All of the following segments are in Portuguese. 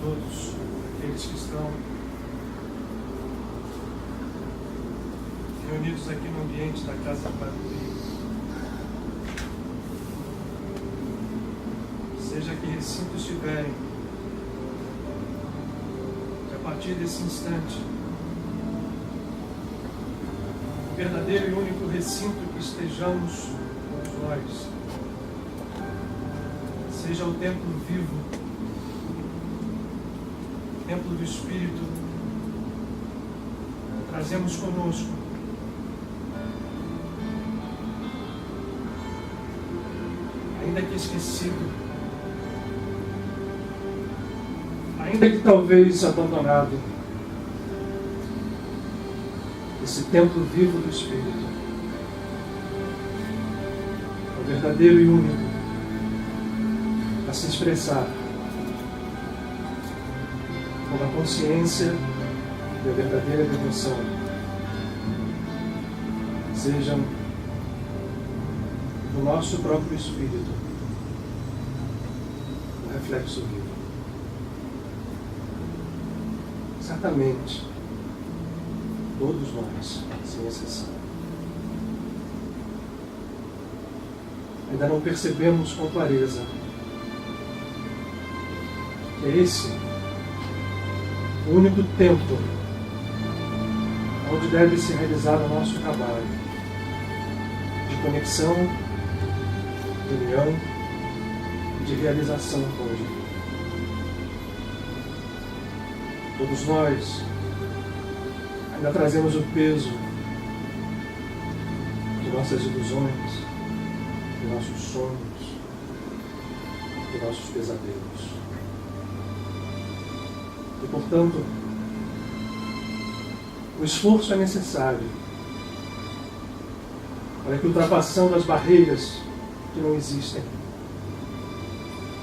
todos aqueles que estão reunidos aqui no ambiente da Casa Barueri. Seja que recinto estiverem, que a partir desse instante, o verdadeiro e único recinto que estejamos todos nós, seja o templo vivo, o templo do Espírito, que trazemos conosco, ainda que esquecido, ainda que talvez abandonado, esse templo vivo do Espírito, o verdadeiro e único, a se expressar com a consciência e a verdadeira devoção, sejam do nosso próprio Espírito o reflexo vivo. Certamente, todos nós, sem exceção, ainda não percebemos com clareza que é esse o único tempo onde deve se realizar o nosso trabalho de conexão, de união e de realização com o Divino. Todos nós ainda trazemos o peso de nossas ilusões, de nossos sonhos, de nossos pesadelos. E, portanto, o esforço é necessário para que, ultrapassando as barreiras que não existem,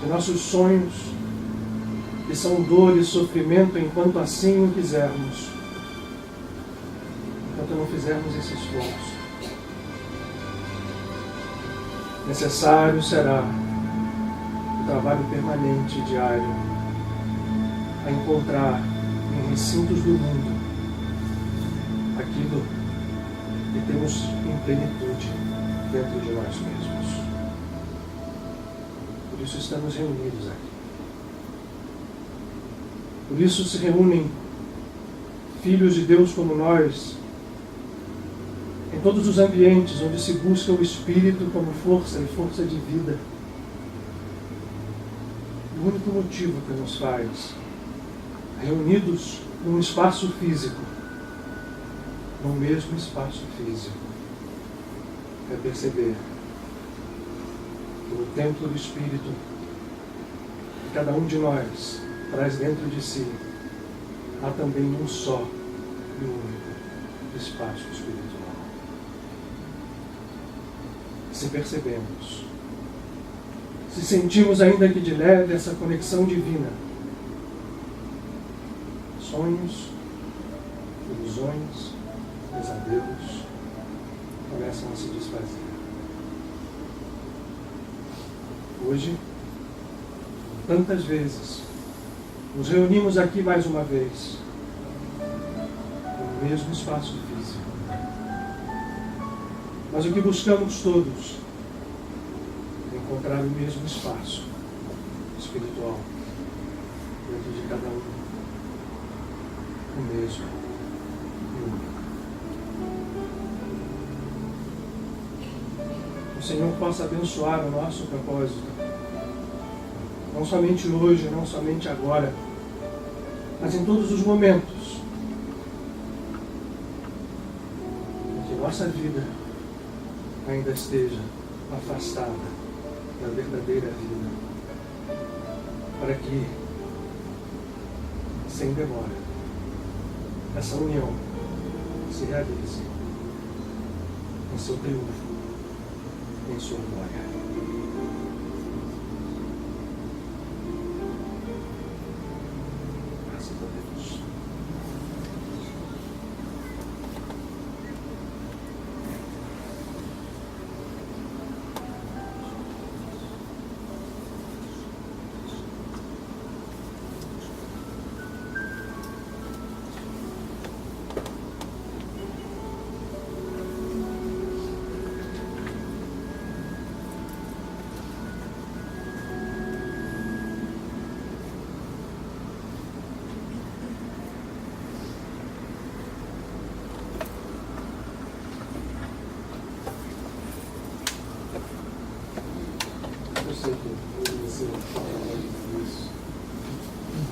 de nossos sonhos, que são dor e sofrimento enquanto assim o quisermos, enquanto não fizermos esse esforço, necessário será o trabalho permanente e diário a encontrar em recintos do mundo aquilo que temos em plenitude dentro de nós mesmos. Por isso estamos reunidos aqui. Por isso se reúnem filhos de Deus como nós, em todos os ambientes onde se busca o Espírito como força e força de vida. O único motivo que nos faz reunidos num espaço físico, no mesmo espaço físico, é perceber que no templo do Espírito, que cada um de nós traz dentro de si, há também um só e único espaço espiritual. Se percebemos, se sentimos ainda que de leve essa conexão divina, sonhos, ilusões, pesadelos começam a se desfazer. Hoje, tantas vezes, nos reunimos aqui mais uma vez, no mesmo espaço físico. Mas o que buscamos todos é encontrar o mesmo espaço espiritual dentro de cada um. O mesmo e único. O Senhor possa abençoar o nosso propósito, não somente hoje, não somente agora, mas em todos os momentos em que nossa vida ainda esteja afastada da verdadeira vida, para que, sem demora, essa união se realize em seu triunfo, em sua glória. Graças a Deus.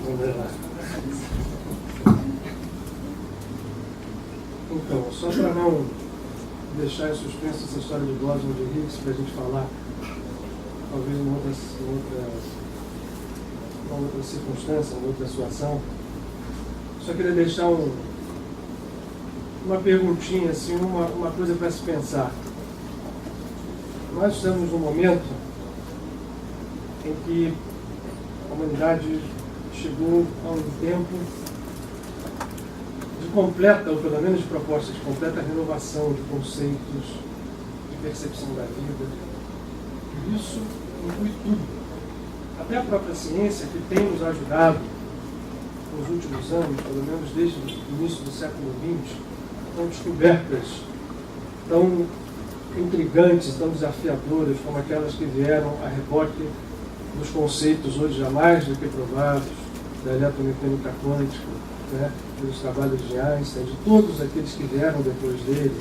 Vamos lá. Então, só para não deixar em suspenso essa história de Boswell de Higgs, para a gente falar, talvez uma outra circunstância, uma outra situação, só queria deixar uma perguntinha, assim, uma coisa para se pensar. Nós estamos num momento em que a humanidade chegou a um tempo de completa, ou pelo menos de proposta de completa renovação de conceitos, de percepção da vida. E isso inclui tudo. Até a própria ciência, que tem nos ajudado nos últimos anos, pelo menos desde o início do século XX, com descobertas tão intrigantes, tão desafiadoras, como aquelas que vieram a reboque dos conceitos hoje jamais do que provados, da eletromecânica quântica, né, dos trabalhos de Einstein, de todos aqueles que vieram depois dele.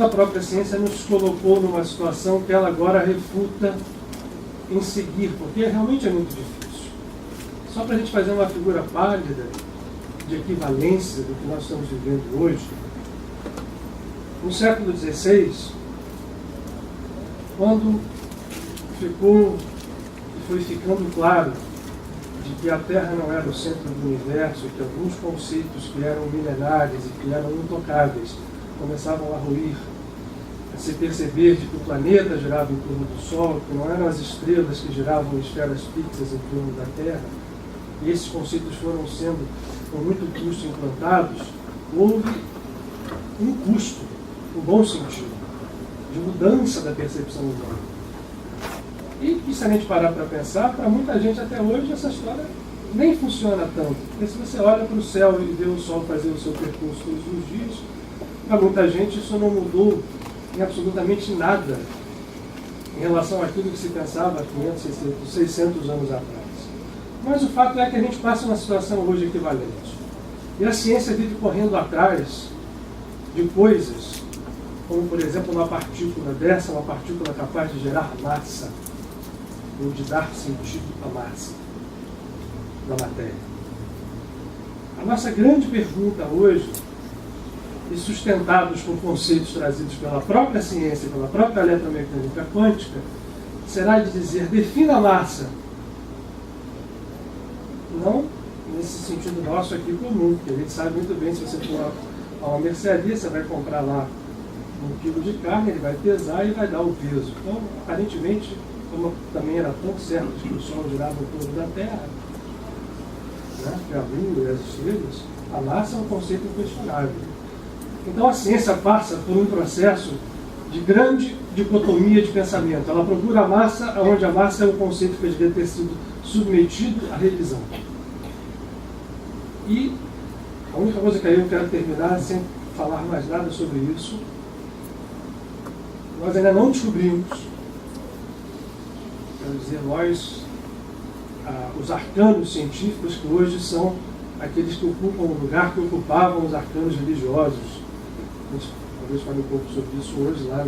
A própria ciência nos colocou numa situação que ela agora refuta em seguir, porque realmente é muito difícil. Só para a gente fazer uma figura pálida de equivalência do que nós estamos vivendo hoje, no século XVI, quando foi ficando claro de que a Terra não era o centro do universo, que alguns conceitos que eram milenares e que eram intocáveis começavam a ruir, a se perceber de que o planeta girava em torno do Sol, que não eram as estrelas que giravam em esferas fixas em torno da Terra, e esses conceitos foram sendo com muito custo implantados, houve um custo, no bom sentido, de mudança da percepção humana. E se a gente parar para pensar, para muita gente até hoje essa história nem funciona tanto. Porque se você olha para o céu e vê o Sol fazer o seu percurso todos os dias, para muita gente isso não mudou em absolutamente nada em relação àquilo que se pensava há 500, 600 anos atrás. Mas o fato é que a gente passa uma situação hoje equivalente. E a ciência vive correndo atrás de coisas, como por exemplo uma partícula dessa, uma partícula capaz de gerar massa, ou de dar sentido à massa da matéria. A nossa grande pergunta hoje, e sustentados com conceitos trazidos pela própria ciência, pela própria eletromecânica quântica, será de dizer, defina a massa. Não nesse sentido nosso aqui comum, porque a gente sabe muito bem, se você for a uma mercearia, você vai comprar lá 1 quilo de carne, ele vai pesar e vai dar o peso. Então, aparentemente, como também era tão certo que o Sol girava em torno da Terra, né, que a Lua e as estrelas, a massa é um conceito inquestionável. Então a ciência passa por um processo de grande dicotomia de pensamento. Ela procura a massa, onde a massa é um conceito que devia ter sido submetido à revisão. E a única coisa que eu quero terminar, sem falar mais nada sobre isso, nós ainda não descobrimos, quero dizer, nós, os arcanos científicos que hoje são aqueles que ocupam o lugar que ocupavam os arcanos religiosos. A gente talvez fale um pouco sobre isso hoje, lá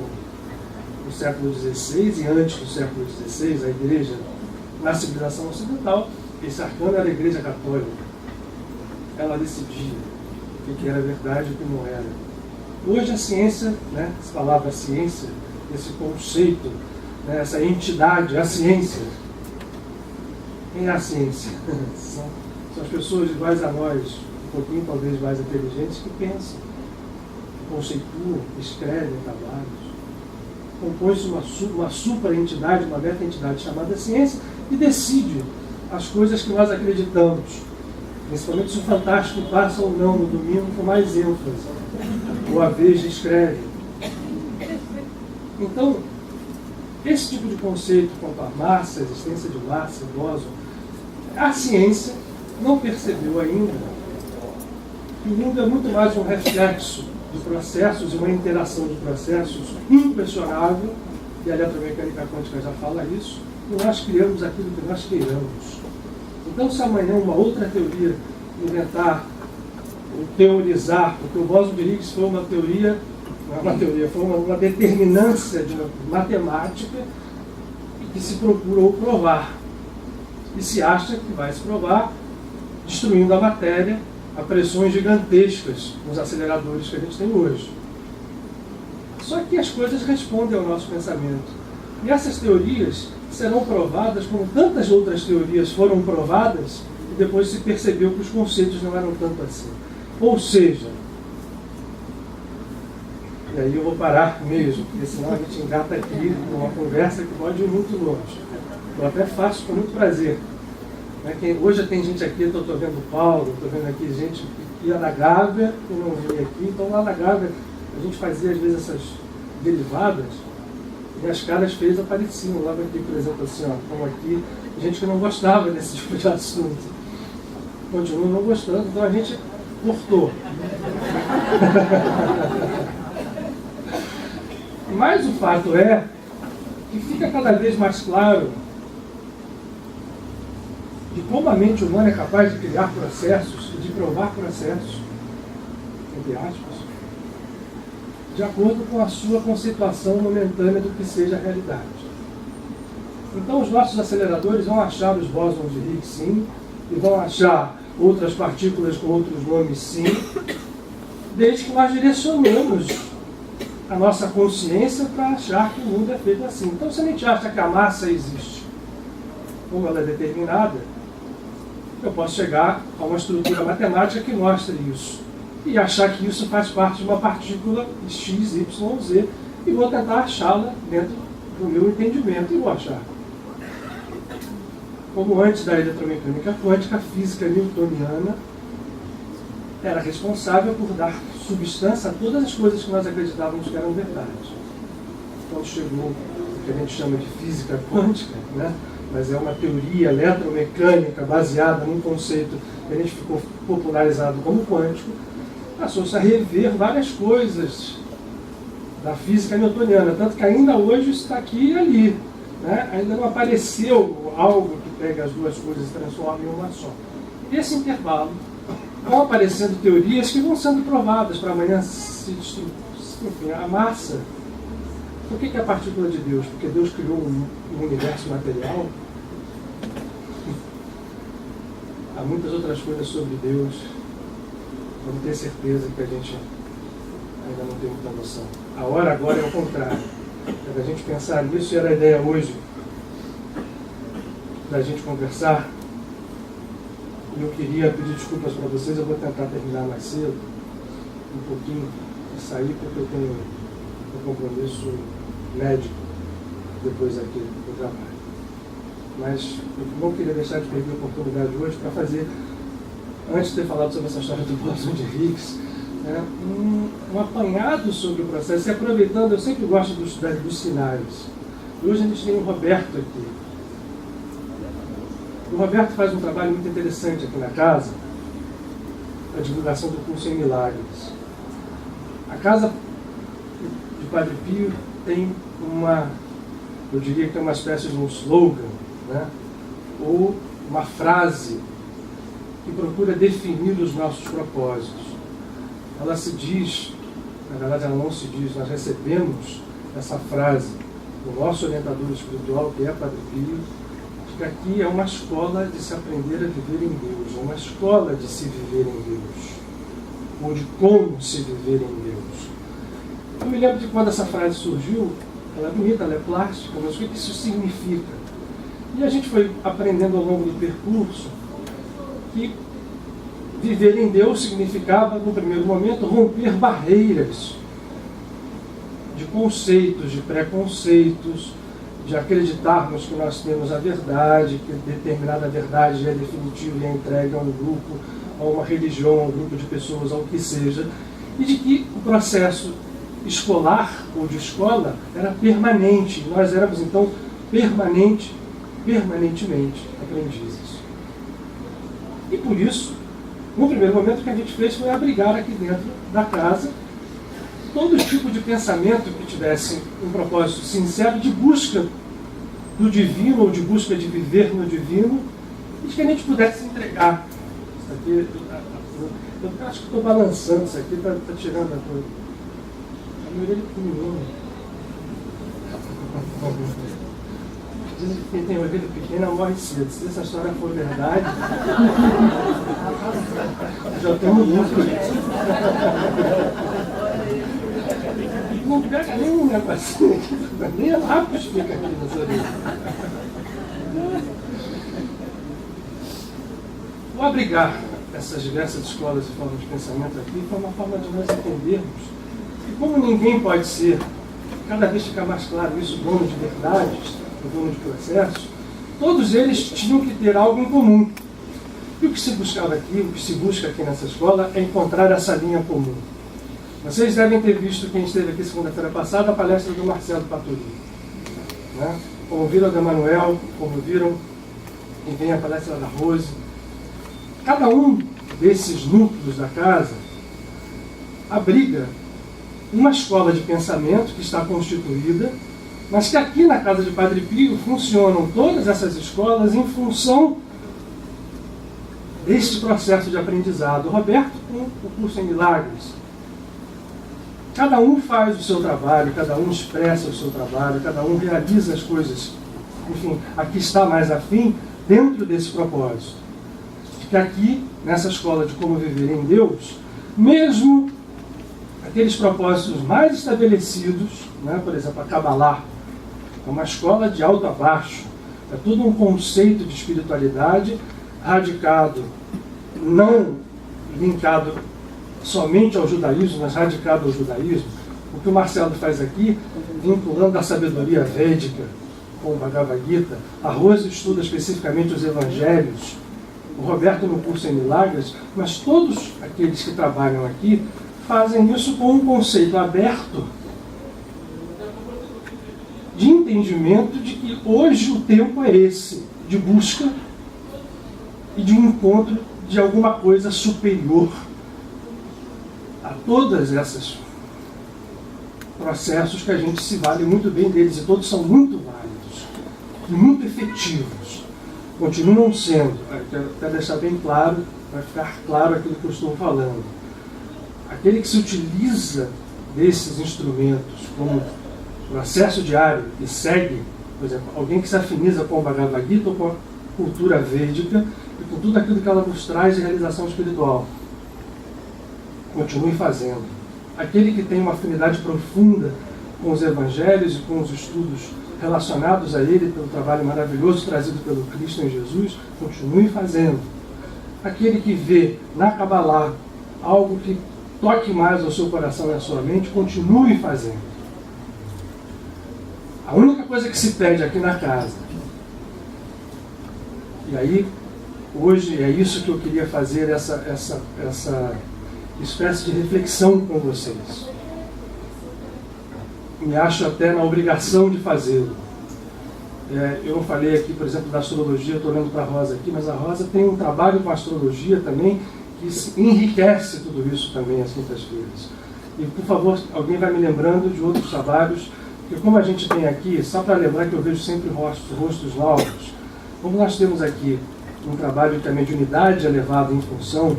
no século XVI e antes do século XVI, a igreja, na civilização ocidental, esse arcano era a igreja católica. Ela decidia o que era verdade e o que não era. Hoje a ciência, né, essa palavra ciência, esse conceito, né, essa entidade, a ciência. Quem é a ciência? São as pessoas iguais a nós, um pouquinho talvez mais inteligentes, que pensam, que conceituam, que escrevem trabalhos. Compõe-se uma supra-entidade, uma meta-entidade chamada ciência, e decide as coisas que nós acreditamos. Principalmente se o fantástico passa ou não no domingo com mais ênfase. Ou a Veja escreve. Então, esse tipo de conceito quanto à massa, a existência de massa, Boswell, a ciência não percebeu ainda que o mundo é muito mais um reflexo de processos e uma interação de processos impressionável, e a eletromecânica quântica já fala isso, e nós criamos aquilo que nós queiramos. Então, se amanhã uma outra teoria inventar, ou teorizar, porque o Boswell de Higgs foi uma teoria, não é uma teoria, foi uma determinância de uma matemática que se procurou provar. e se acha que vai se provar destruindo a matéria a pressões gigantescas nos aceleradores que a gente tem hoje. Só que as coisas respondem ao nosso pensamento. E essas teorias serão provadas como tantas outras teorias foram provadas e depois se percebeu que os conceitos não eram tanto assim. Ou seja, e aí eu vou parar mesmo, porque senão a gente engata aqui numa conversa que pode ir muito longe. Eu até faço com muito prazer. Hoje tem gente aqui, estou vendo o Paulo, estou vendo aqui gente que ia na Gávea e não vinha aqui. Então lá na Gávea a gente fazia às vezes essas derivadas e as caras feias apareciam lá aqui, por exemplo, assim, ó, como aqui, gente que não gostava desse tipo de assunto. Continua não gostando, então a gente cortou. Mas o fato é que fica cada vez mais claro de como a mente humana é capaz de criar processos e de provar processos, entre aspas, de acordo com a sua conceituação momentânea do que seja a realidade. Então os nossos aceleradores vão achar os bósons de Higgs, sim, e vão achar outras partículas com outros nomes, sim, desde que nós direcionemos a nossa consciência para achar que o mundo é feito assim. Então se a gente acha que a massa existe, como ela é determinada, eu posso chegar a uma estrutura matemática que mostre isso e achar que isso faz parte de uma partícula X, Y, Z e vou tentar achá-la dentro do meu entendimento e vou achar. Como antes da eletromecânica quântica, a física newtoniana era responsável por dar substância a todas as coisas que nós acreditávamos que eram verdade. Quando chegou o que a gente chama de física quântica, né? Mas é uma teoria eletromecânica baseada num conceito que a gente ficou popularizado como quântico, passou-se a rever várias coisas da física newtoniana, tanto que ainda hoje isso está aqui e ali. Né? Ainda não apareceu algo que pega as duas coisas e transforma em uma só. E nesse intervalo vão aparecendo teorias que vão sendo provadas para amanhã se destruir. Enfim, a massa. Por que é a partícula de Deus? Porque Deus criou um universo material. Há muitas outras coisas sobre Deus. Vamos ter certeza que a gente ainda não tem muita noção. A hora agora é o contrário. É da gente pensar nisso, e era a ideia hoje da gente conversar. E eu queria pedir desculpas para vocês, eu vou tentar terminar mais cedo, um pouquinho, e sair, porque eu tenho um compromisso médico depois aqui do trabalho. Mas eu não queria deixar de perder a oportunidade hoje para fazer, antes de ter falado sobre essa história do bóson de Higgs, um apanhado sobre o processo, e aproveitando, eu sempre gosto dos sinais. E hoje a gente tem o Roberto aqui. O Roberto faz um trabalho muito interessante aqui na casa, a divulgação do curso em milagres. A casa de Padre Pio tem eu diria que tem uma espécie de um slogan, né? Ou uma frase que procura definir os nossos propósitos. Ela se diz, na verdade ela não se diz, nós recebemos essa frase do nosso orientador espiritual, que é Padre Pio, que aqui é uma escola de se aprender a viver em Deus, é uma escola de se viver em Deus, ou de como se viver em Deus. Eu me lembro de quando essa frase surgiu, ela é bonita, ela é plástica, mas o que isso significa? E a gente foi aprendendo ao longo do percurso que viver em Deus significava, no primeiro momento, romper barreiras de conceitos, de preconceitos, de acreditarmos que nós temos a verdade, que determinada verdade é definitiva e é entregue a um grupo, a uma religião, a um grupo de pessoas, ao que seja, e de que o processo escolar ou de escola era permanente. Nós éramos, então, permanentemente aprendizes. E por isso, no primeiro momento, o que a gente fez foi abrigar aqui dentro da casa todo tipo de pensamento que tivesse um propósito sincero de busca do divino, ou de busca de viver no divino, e de que a gente pudesse entregar. Isso aqui, eu acho que estou balançando isso aqui, está tirando a coisa. A minha orelha pequenininha. dizem que quem tem ovelha pequena morre cedo. Se essa história for verdade, já temos muito isso. Não pega nenhum negocinho aqui, nem a lápis fica aqui nas orelhas. O abrigar essas diversas escolas e formas de pensamento aqui foi uma forma de nós entendermos que, como ninguém pode ser, cada vez fica mais claro isso, dono de verdades, dono de processos, todos eles tinham que ter algo em comum. E o que se buscava aqui, o que se busca aqui nessa escola, é encontrar essa linha comum. Vocês devem ter visto, quem esteve aqui segunda-feira passada, a palestra do Marcelo Paturi. Né? Como viram a do Emanuel, como viram e vem a palestra da Rose. Cada um desses núcleos da casa abriga uma escola de pensamento que está constituída, mas que aqui na casa de Padre Pio funcionam todas essas escolas em função deste processo de aprendizado. O Roberto com o curso em Milagres. Cada um faz o seu trabalho, cada um expressa o seu trabalho, cada um realiza as coisas, enfim, aqui está mais afim, dentro desse propósito. De que aqui, nessa escola de como viver em Deus, mesmo aqueles propósitos mais estabelecidos, né, por exemplo, a Kabbalah, é uma escola de alto a baixo, é todo um conceito de espiritualidade radicado, não linkado somente ao judaísmo, mas radicado ao judaísmo. O que o Marcelo faz aqui, vinculando a sabedoria védica com o Bhagavad Gita, a Rose estuda especificamente os evangelhos, o Roberto no curso em Milagres, mas todos aqueles que trabalham aqui fazem isso com um conceito aberto de entendimento de que hoje o tempo é esse, de busca e de um encontro de alguma coisa superior a todas esses processos que a gente se vale muito bem deles, e todos são muito válidos e muito efetivos. Continuam sendo, quero deixar bem claro, para ficar claro aquilo que eu estou falando. Aquele que se utiliza desses instrumentos como processo diário e segue, por exemplo, alguém que se afiniza com o Bhagavad Gita ou com a cultura védica e com tudo aquilo que ela nos traz de realização espiritual, continue fazendo. Aquele que tem uma afinidade profunda com os evangelhos e com os estudos relacionados a ele, pelo trabalho maravilhoso trazido pelo Cristo em Jesus, continue fazendo. Aquele que vê na Kabbalah algo que toque mais ao seu coração e à sua mente, continue fazendo. A única coisa que se pede aqui na casa, e aí, hoje é isso que eu queria fazer, essa espécie de reflexão com vocês. Me acho até na obrigação de fazê-lo. Eu não falei aqui, por exemplo, da astrologia, estou olhando para a Rosa aqui, mas a Rosa tem um trabalho com a astrologia também, que enriquece tudo isso também às quintas-feiras. E, por favor, alguém vai me lembrando de outros trabalhos, porque como a gente tem aqui, só para lembrar que eu vejo sempre rostos novos, como nós temos aqui um trabalho que a mediunidade é levada em função,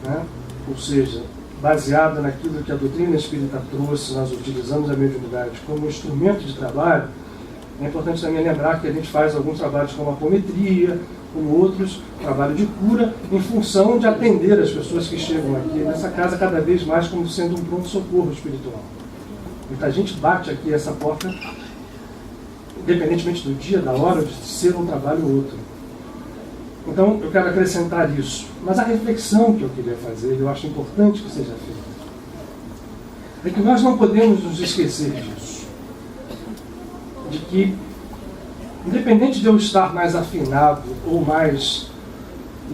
né? Ou seja, baseado naquilo que a doutrina espírita trouxe, nós utilizamos a mediunidade como instrumento de trabalho. É importante também lembrar que a gente faz alguns trabalhos como a apometria, como outros, trabalho de cura, em função de atender as pessoas que chegam aqui nessa casa cada vez mais como sendo um pronto-socorro espiritual. Então a gente bate aqui essa porta, independentemente do dia, da hora, de ser um trabalho ou outro. Então eu quero acrescentar isso. Mas a reflexão que eu queria fazer, eu acho importante que seja feita, é que nós não podemos nos esquecer disso. De que, independente de eu estar mais afinado ou mais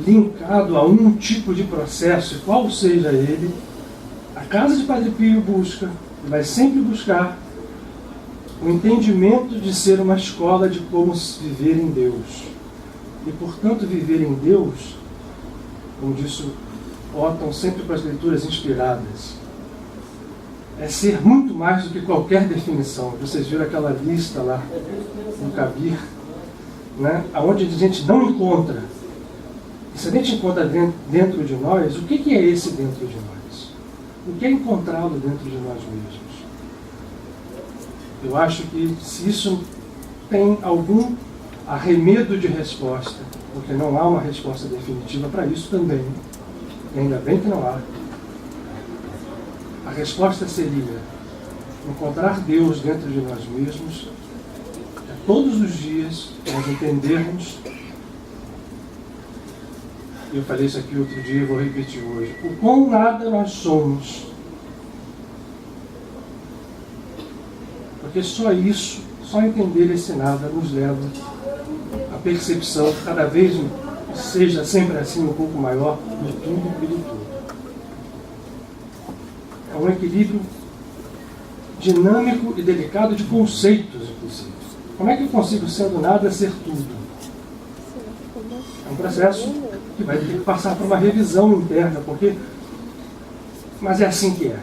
linkado a um tipo de processo, qual seja ele, a Casa de Padre Pio busca, e vai sempre buscar, o entendimento de ser uma escola de como viver em Deus. E, portanto, viver em Deus, como disse Otton sempre com as leituras inspiradas, é ser muito mais do que qualquer definição. Vocês viram aquela lista lá no Kabir, né? Onde a gente não encontra. E se a gente encontra dentro de nós, o que é esse dentro de nós? O que é encontrá-lo dentro de nós mesmos? Eu acho que se isso tem algum arremedo de resposta, porque não há uma resposta definitiva para isso também, e ainda bem que não há. A resposta seria encontrar Deus dentro de nós mesmos, todos os dias, nós entendermos, eu falei isso aqui outro dia e vou repetir hoje, o quão nada nós somos. Porque só isso, só entender esse nada nos leva à percepção que cada vez seja sempre assim um pouco maior do tudo e do todo. É um equilíbrio dinâmico e delicado de conceitos, inclusive. Como é que eu consigo, sendo nada, ser tudo? É um processo que vai ter que passar por uma revisão interna, mas é assim que é.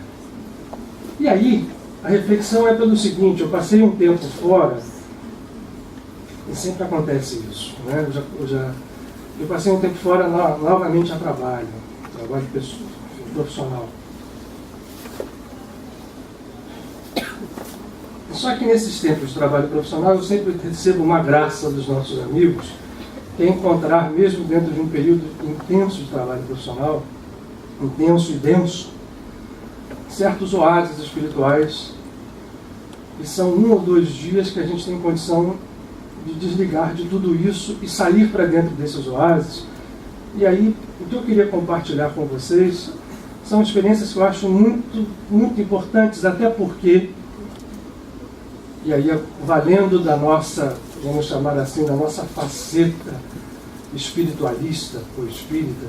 E aí, a reflexão é pelo seguinte: eu passei um tempo fora, e sempre acontece isso, né? Eu passei um tempo fora novamente a trabalho profissional. Só que nesses tempos de trabalho profissional eu sempre recebo uma graça dos nossos amigos, que é encontrar, mesmo dentro de um período intenso de trabalho profissional, intenso e denso, certos oásis espirituais, e são 1 ou 2 dias que a gente tem condição de desligar de tudo isso e sair para dentro desses oásis. E aí, o que eu queria compartilhar com vocês são experiências que eu acho muito, muito importantes, até porque, e aí valendo da nossa, vamos chamar assim, da nossa faceta espiritualista ou espírita,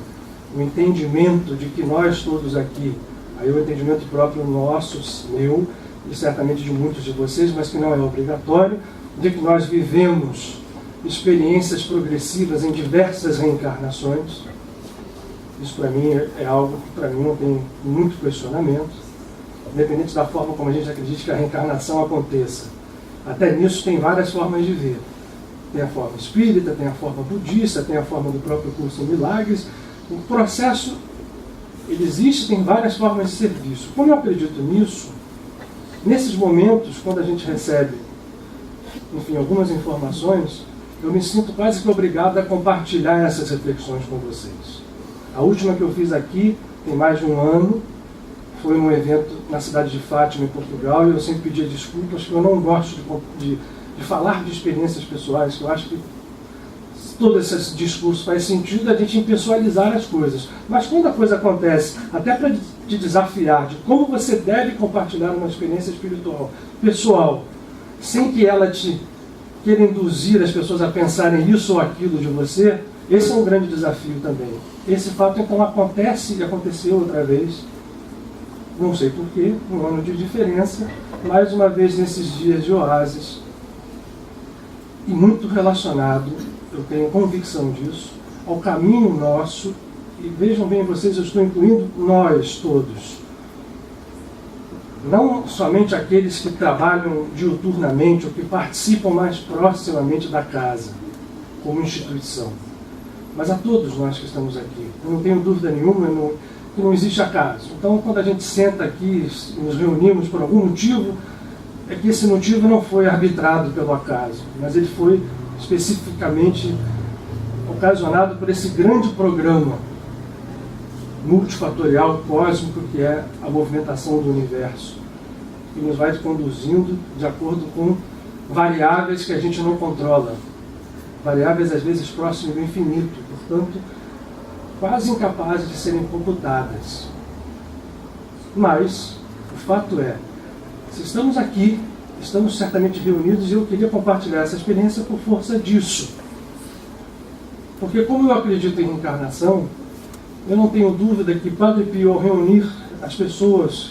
o entendimento de que nós todos aqui, aí o entendimento próprio nosso, meu, e certamente de muitos de vocês, mas que não é obrigatório, de que nós vivemos experiências progressivas em diversas reencarnações. Isso para mim é algo que para mim não tem muito questionamento, independente da forma como a gente acredita que a reencarnação aconteça. Até nisso tem várias formas de ver. Tem a forma espírita, tem a forma budista, tem a forma do próprio curso em milagres. O processo, ele existe, tem várias formas de serviço. Como eu acredito nisso, nesses momentos, quando a gente recebe, enfim, algumas informações, eu me sinto quase que obrigado a compartilhar essas reflexões com vocês. A última que eu fiz aqui, tem mais de um ano, foi num evento na cidade de Fátima, em Portugal, e eu sempre pedia desculpas, porque eu não gosto de falar de experiências pessoais, que eu acho que todo esse discurso faz sentido a gente impessoalizar as coisas. Mas quando a coisa acontece, até para te desafiar de como você deve compartilhar uma experiência espiritual, pessoal, sem que ela te queira induzir as pessoas a pensarem isso ou aquilo de você, esse é um grande desafio também. Esse fato, então, acontece e aconteceu outra vez, não sei porquê, um ano de diferença, mais uma vez nesses dias de oásis, e muito relacionado, eu tenho convicção disso, ao caminho nosso, e vejam bem vocês, eu estou incluindo nós todos. Não somente aqueles que trabalham diuturnamente ou que participam mais proximamente da casa, como instituição, mas a todos nós que estamos aqui. Eu não tenho dúvida nenhuma que não existe acaso. Então, quando a gente senta aqui, nos reunimos por algum motivo, é que esse motivo não foi arbitrado pelo acaso, mas ele foi especificamente ocasionado por esse grande programa multifatorial cósmico que é a movimentação do universo, que nos vai conduzindo de acordo com variáveis que a gente não controla, variáveis às vezes próximas do infinito, portanto quase incapazes de serem computadas. Mas o fato é, se estamos aqui, estamos certamente reunidos, e eu queria compartilhar essa experiência por força disso. Porque como eu acredito em reencarnação, eu não tenho dúvida que Padre Pio, ao reunir as pessoas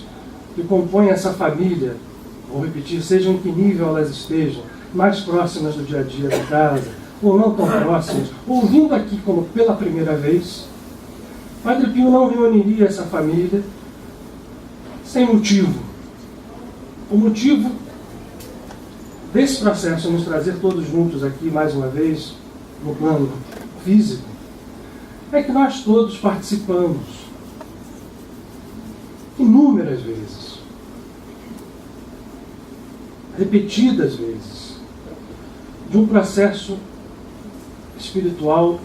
que compõem essa família, vou repetir, sejam em que nível elas estejam, mais próximas do dia a dia da casa, ou não tão próximas, ou vindo aqui como pela primeira vez, Padre Pio não reuniria essa família sem motivo. O motivo desse processo, nos trazer todos juntos aqui mais uma vez, no plano físico, é que nós todos participamos inúmeras vezes, repetidas vezes, de um processo espiritual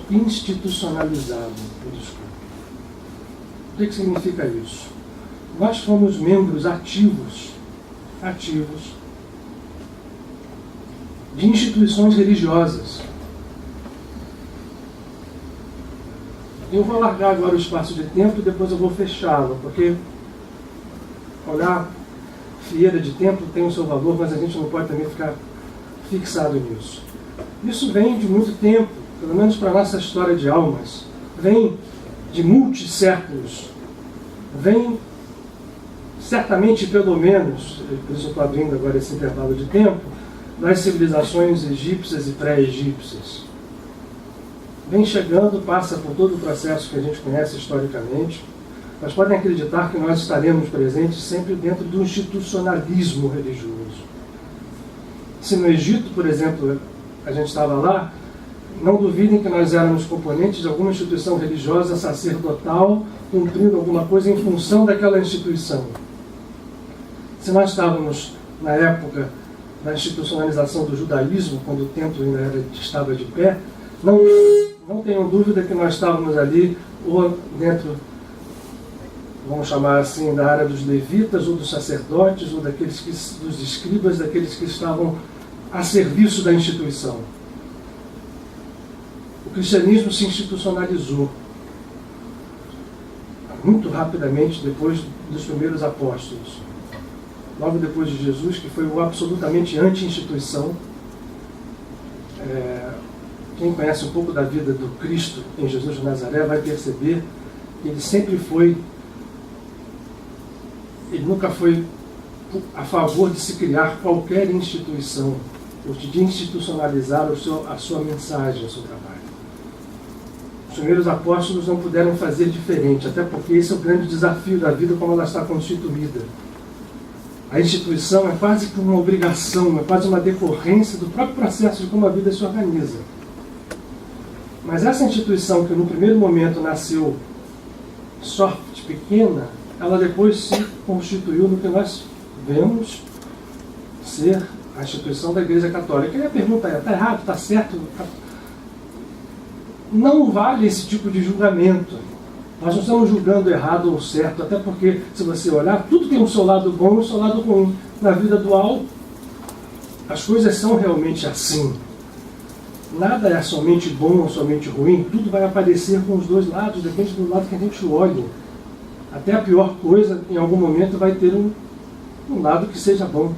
institucionalizado. O que significa isso? Nós fomos membros ativos de instituições religiosas. Eu vou alargar agora o espaço de tempo e depois eu vou fechá-lo, porque olhar fileira de tempo tem o seu valor, mas a gente não pode também ficar fixado nisso. Isso vem de muito tempo, pelo menos para a nossa história de almas, vem de multisséculos, vem certamente, pelo menos, por isso eu estou abrindo agora esse intervalo de tempo, das civilizações egípcias e pré-egípcias. Vem chegando, passa por todo o processo que a gente conhece historicamente, mas podem acreditar que nós estaremos presentes sempre dentro do institucionalismo religioso. Se no Egito, por exemplo, a gente estava lá, não duvidem que nós éramos componentes de alguma instituição religiosa sacerdotal, cumprindo alguma coisa em função daquela instituição. Se nós estávamos na época da institucionalização do judaísmo, quando o templo ainda estava de pé, não tenham dúvida que nós estávamos ali, ou dentro, vamos chamar assim, da área dos levitas, ou dos sacerdotes, ou dos escribas, daqueles que estavam a serviço da instituição. O cristianismo se institucionalizou muito rapidamente depois dos primeiros apóstolos. Logo depois de Jesus, que foi o absolutamente anti-instituição. Quem conhece um pouco da vida do Cristo em Jesus de Nazaré vai perceber que ele nunca foi a favor de se criar qualquer instituição, ou de institucionalizar a sua mensagem, o seu trabalho. Os primeiros apóstolos não puderam fazer diferente, até porque esse é o grande desafio da vida como ela está constituída. A instituição é quase que uma obrigação, é quase uma decorrência do próprio processo de como a vida se organiza. Mas essa instituição que no primeiro momento nasceu soft, pequena, ela depois se constituiu no que nós vemos ser a instituição da Igreja Católica. E a pergunta é, está errado, está certo? Não vale esse tipo de julgamento. Nós não estamos julgando errado ou certo, até porque, se você olhar, tudo tem o seu lado bom e o seu lado ruim. Na vida dual, as coisas são realmente assim. Nada é somente bom ou somente ruim, tudo vai aparecer com os dois lados, depende do lado que a gente olhe. Até a pior coisa, em algum momento, vai ter um lado que seja bom,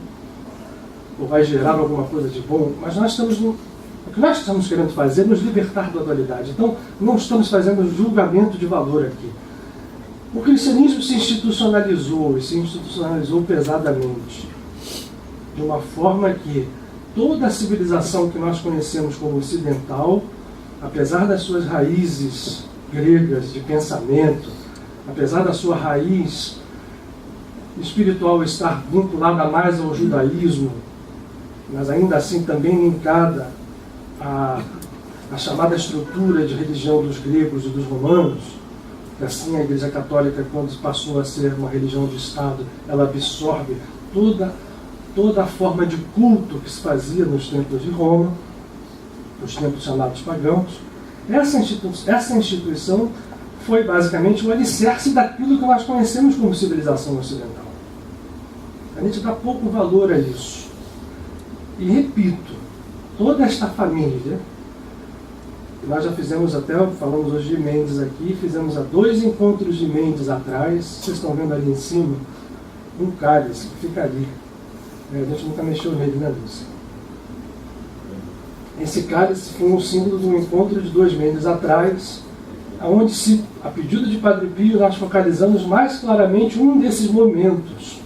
ou vai gerar alguma coisa de bom, mas o que nós estamos querendo fazer é nos libertar da dualidade. Então, não estamos fazendo julgamento de valor aqui. O cristianismo se institucionalizou, e se institucionalizou pesadamente, de uma forma que toda a civilização que nós conhecemos como ocidental, apesar das suas raízes gregas de pensamento, apesar da sua raiz espiritual estar vinculada mais ao judaísmo, mas ainda assim também linkada a chamada estrutura de religião dos gregos e dos romanos, que assim a Igreja Católica, quando passou a ser uma religião de Estado, ela absorve toda a forma de culto que se fazia nos templos de Roma, os templos chamados pagãos. Essa instituição foi basicamente o alicerce daquilo que nós conhecemos como civilização ocidental. A gente dá pouco valor a isso. E repito, toda esta família, nós já fizemos falamos hoje de Mendes aqui, fizemos há 2 encontros de Mendes atrás, vocês estão vendo ali em cima, um cálice que fica ali. A gente nunca mexeu nele, né, Lúcia? Esse cálice foi um símbolo de um encontro de 2 Mendes atrás, onde, a pedido de Padre Pio, nós focalizamos mais claramente um desses momentos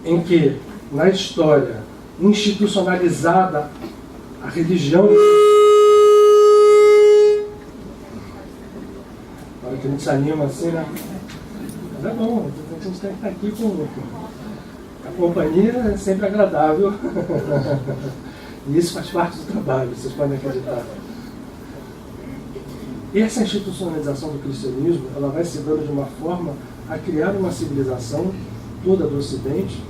em que, na história institucionalizada, a religião... Olha que a gente se anima assim, né? Mas é bom, a gente tem que estar aqui com... A companhia é sempre agradável. E isso faz parte do trabalho, vocês podem acreditar. Essa institucionalização do cristianismo, ela vai se dando de uma forma a criar uma civilização toda do Ocidente,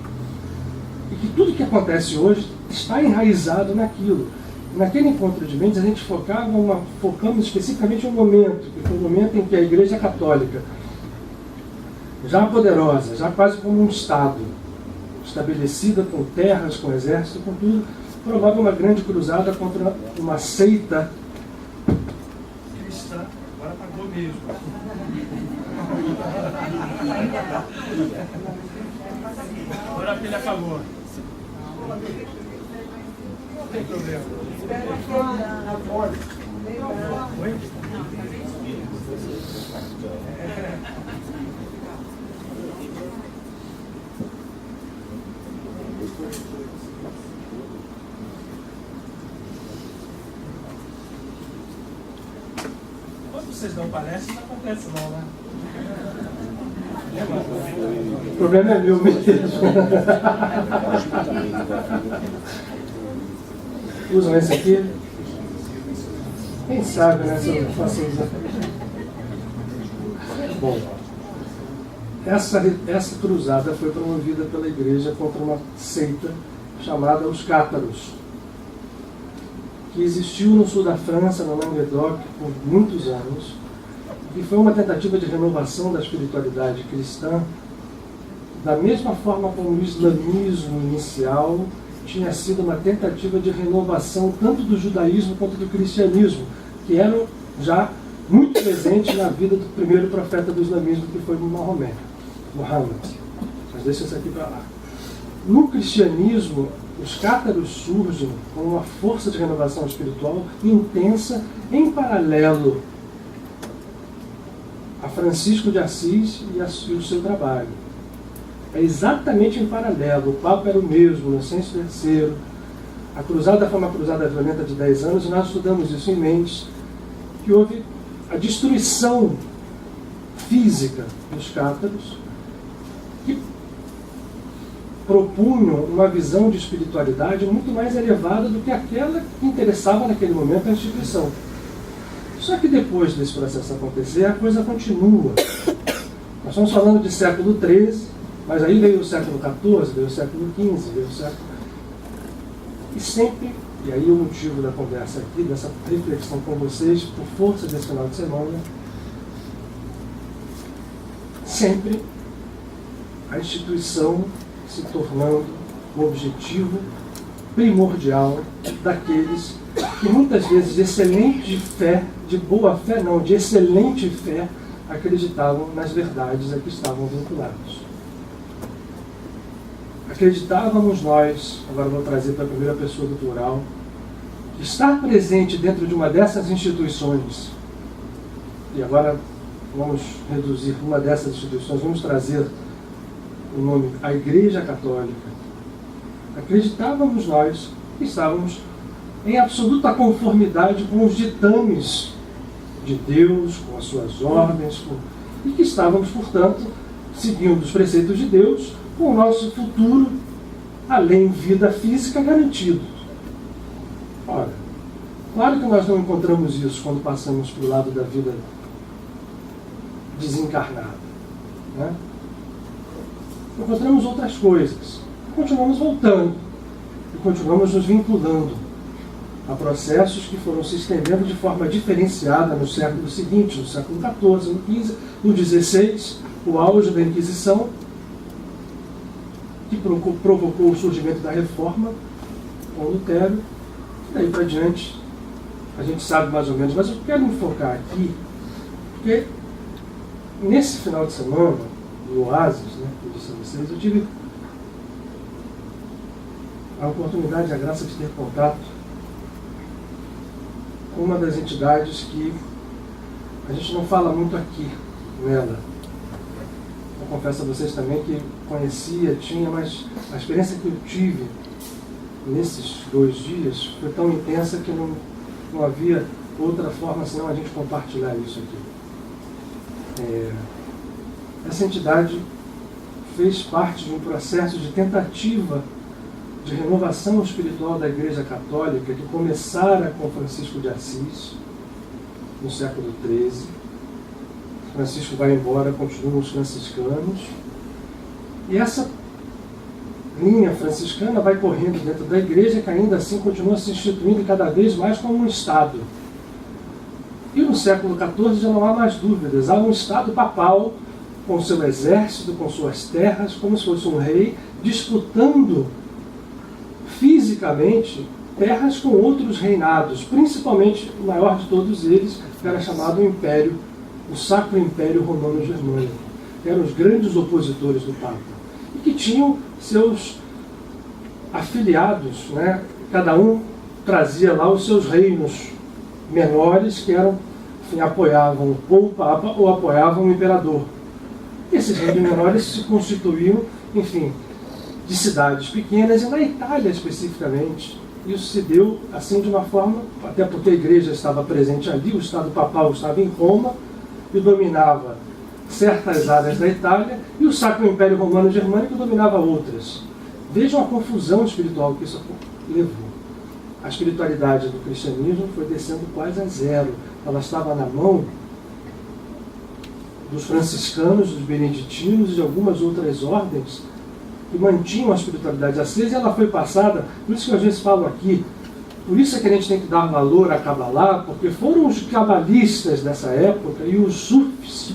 E que tudo que acontece hoje está enraizado naquilo. Naquele encontro de mentes, a gente focamos especificamente um momento, que foi o momento em que a Igreja Católica, já poderosa, já quase como um Estado, estabelecida com terras, com exército, com tudo, promove uma grande cruzada contra uma seita cristã. Agora pagou mesmo. Agora a filha acabou. Não tem problema. Oi? Quando vocês dão palestra, não acontece não, né? O problema é meu mesmo. Usam esse aqui? Quem sabe, né? Se eu faço usar. Bom, essa cruzada foi promovida pela igreja contra uma seita chamada os Cátaros, que existiu no sul da França, no Languedoc, por muitos anos, e foi uma tentativa de renovação da espiritualidade cristã, da mesma forma como o islamismo inicial tinha sido uma tentativa de renovação tanto do judaísmo quanto do cristianismo, que eram já muito presentes na vida do primeiro profeta do islamismo, que foi Maomé, Muhammad. Mas deixa isso aqui para lá. No cristianismo, os cátaros surgem com uma força de renovação espiritual intensa, em paralelo a Francisco de Assis e o seu trabalho. É exatamente em paralelo. O Papa era o mesmo, Inocêncio III. A cruzada foi uma cruzada violenta de 10 anos, e nós estudamos isso em Mendes, que houve a destruição física dos cátaros, que propunham uma visão de espiritualidade muito mais elevada do que aquela que interessava naquele momento a instituição. Só que depois desse processo acontecer, a coisa continua. Nós estamos falando de século XIII, mas aí veio o século XIV, veio o século XV, veio o século... E sempre, e aí o motivo da conversa aqui, dessa reflexão com vocês, por força desse final de semana, sempre a instituição se tornando o objetivo primordial daqueles que muitas vezes de excelente fé, de boa fé não, de excelente fé, acreditavam nas verdades a que estavam vinculados. Acreditávamos nós, agora vou trazer para a primeira pessoa do plural, que estar presente dentro de uma dessas instituições, e agora vamos reduzir uma dessas instituições, vamos trazer o nome, a Igreja Católica. Acreditávamos nós que estávamos em absoluta conformidade com os ditames de Deus, com as suas ordens, e que estávamos, portanto, seguindo os preceitos de Deus, com o nosso futuro, além vida física, garantido. Ora, claro que nós não encontramos isso quando passamos para o lado da vida desencarnada, né? Encontramos outras coisas. Continuamos voltando e continuamos nos vinculando a processos que foram se estendendo de forma diferenciada no século seguinte, no século XIV, no XV, no XVI, o auge da Inquisição, que provocou o surgimento da Reforma com Lutero, e daí para diante a gente sabe mais ou menos, mas eu quero me focar aqui, porque nesse final de semana, no Oásis, né, que eu disse a vocês, eu tive a oportunidade e a graça de ter contato com uma das entidades que a gente não fala muito aqui nela. Eu confesso a vocês também que conhecia, tinha, mas a experiência que eu tive nesses 2 dias foi tão intensa que não havia outra forma senão a gente compartilhar isso aqui. Essa entidade fez parte de um processo de tentativa de renovação espiritual da Igreja Católica que começara com Francisco de Assis, no século XIII. Francisco vai embora, continuam os franciscanos. E essa linha franciscana vai correndo dentro da igreja, que ainda assim continua se instituindo cada vez mais como um Estado. E no século XIV já não há mais dúvidas, há um Estado papal com seu exército, com suas terras, como se fosse um rei, disputando fisicamente terras com outros reinados, principalmente o maior de todos eles, que era chamado o Império, o Sacro Império Romano-Germânico, que eram os grandes opositores do Papa, e que tinham seus afiliados, né? Cada um trazia lá os seus reinos menores, que eram, enfim, apoiavam ou o Papa ou apoiavam o Imperador. Esses reinos menores se constituíam, enfim, de cidades pequenas, e na Itália especificamente, isso se deu assim de uma forma, até porque a igreja estava presente ali, o Estado papal estava em Roma e dominava certas áreas da Itália, e o Sacro Império Romano-Germânico dominava outras. Vejam a confusão espiritual que isso levou. A espiritualidade do cristianismo foi descendo quase a zero. Ela estava na mão dos franciscanos, dos beneditinos e de algumas outras ordens que mantinham a espiritualidade acesa, e ela foi passada, por isso que às vezes falo aqui, por isso é que a gente tem que dar valor à Kabbalah, porque foram os cabalistas dessa época e os sufis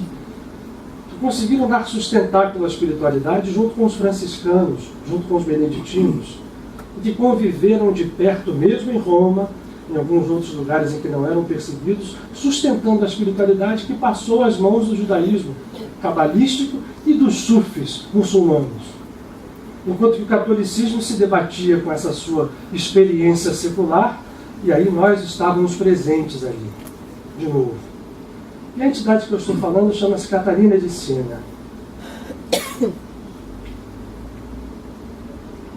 que conseguiram dar sustentáculo à espiritualidade junto com os franciscanos, junto com os beneditinos, que conviveram de perto, mesmo em Roma, em alguns outros lugares em que não eram perseguidos, sustentando a espiritualidade que passou às mãos do judaísmo cabalístico e dos sufis muçulmanos. Enquanto que o catolicismo se debatia com essa sua experiência secular, e aí nós estávamos presentes ali, de novo. E a entidade que eu estou falando chama-se Catarina de Siena.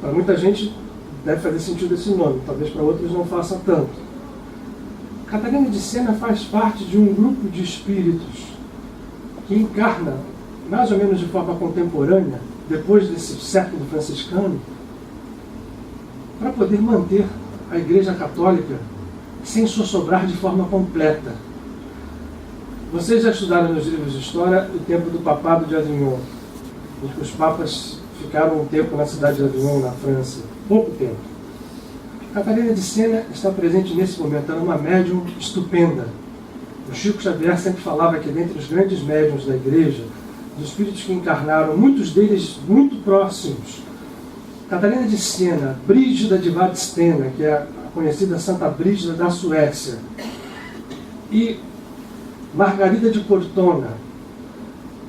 Para muita gente deve fazer sentido esse nome, talvez para outros não faça tanto. Catarina de Siena faz parte de um grupo de espíritos que encarna, mais ou menos de forma contemporânea, depois desse século franciscano, para poder manter a Igreja Católica sem sossobrar de forma completa. Vocês já estudaram nos livros de história o tempo do papado de Avignon, em que os papas ficaram um tempo na cidade de Avignon, na França, pouco tempo. Catarina de Siena está presente nesse momento, ela é uma médium estupenda. O Chico Xavier sempre falava que dentre os grandes médiuns da Igreja, dos espíritos que encarnaram, muitos deles muito próximos. Catarina de Siena, Brígida de Vadstena, que é a conhecida Santa Brígida da Suécia, e Margarida de Cortona.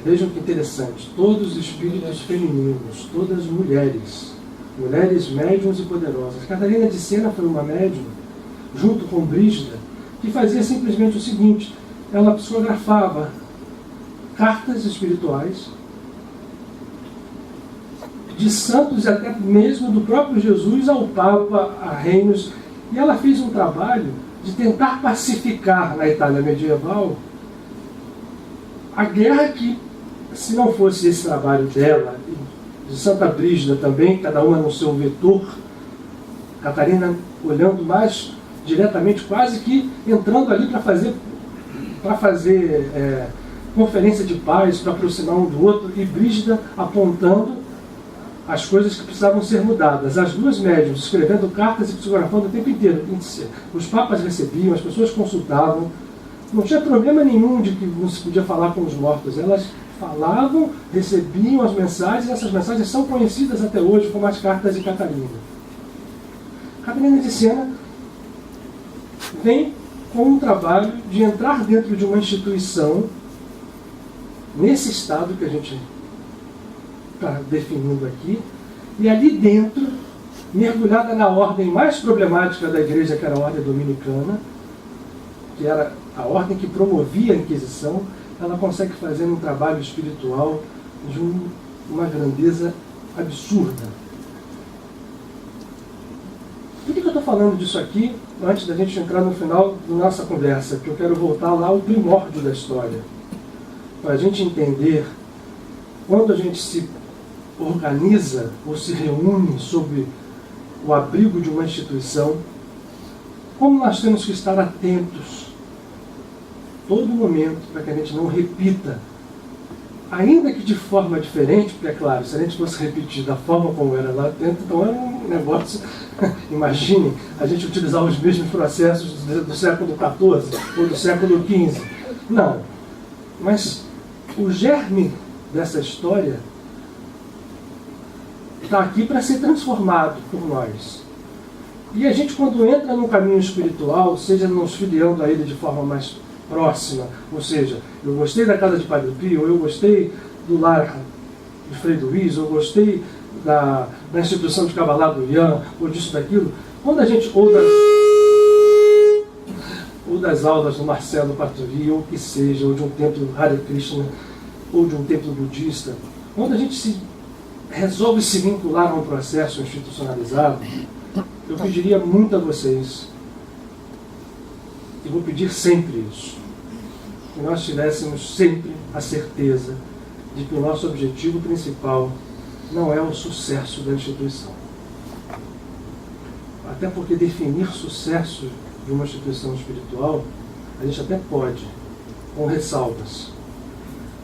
Vejam que interessante, todos espíritos femininos, todas mulheres médiuns e poderosas. Catarina de Siena foi uma médium, junto com Brígida, que fazia simplesmente o seguinte: ela psicografava cartas espirituais de santos, até mesmo do próprio Jesus ao Papa, a reinos, e ela fez um trabalho de tentar pacificar na Itália medieval a guerra que, se não fosse esse trabalho dela, de Santa Brígida também, cada uma no seu vetor, Catarina olhando mais diretamente, quase que entrando ali para fazer conferência de paz, para aproximar um do outro, e Brígida apontando as coisas que precisavam ser mudadas. As duas médiuns escrevendo cartas e psicografando o tempo inteiro. Os papas recebiam, as pessoas consultavam, não tinha problema nenhum de que não se podia falar com os mortos. Elas falavam, recebiam as mensagens, e essas mensagens são conhecidas até hoje como as cartas de Catarina. Catarina de Siena vem com um trabalho de entrar dentro de uma instituição, nesse estado que a gente está definindo aqui, e ali dentro, mergulhada na ordem mais problemática da igreja, que era a ordem dominicana, que era a ordem que promovia a Inquisição, ela consegue fazer um trabalho espiritual de uma grandeza absurda. Por que eu estou falando disso aqui, antes da gente entrar no final da nossa conversa? Porque eu quero voltar lá ao primórdio da história, para a gente entender, quando a gente se organiza ou se reúne sob o abrigo de uma instituição, como nós temos que estar atentos todo momento para que a gente não repita ainda que de forma diferente, porque é claro, se a gente fosse repetir da forma como era lá dentro, então era um negócio, imagine, a gente utilizar os mesmos processos do século XIV ou do século XV. Não. Mas o germe dessa história está aqui para ser transformado por nós. E a gente, quando entra num caminho espiritual, seja nos filiando a ele de forma mais próxima, ou seja, eu gostei da casa de Padre Pio, ou eu gostei do lar de Frei Luiz, ou eu gostei da instituição de Kabbalah do Ian, ou disso, daquilo, quando a gente, ou das aulas do Marcelo Paturi, ou o que seja, ou de um templo Hare Krishna, ou de um templo budista, quando a gente resolve se vincular a um processo institucionalizado, eu pediria muito a vocês, e vou pedir sempre isso, que nós tivéssemos sempre a certeza de que o nosso objetivo principal não é o sucesso da instituição. Até porque definir sucesso de uma instituição espiritual, a gente até pode, com ressalvas.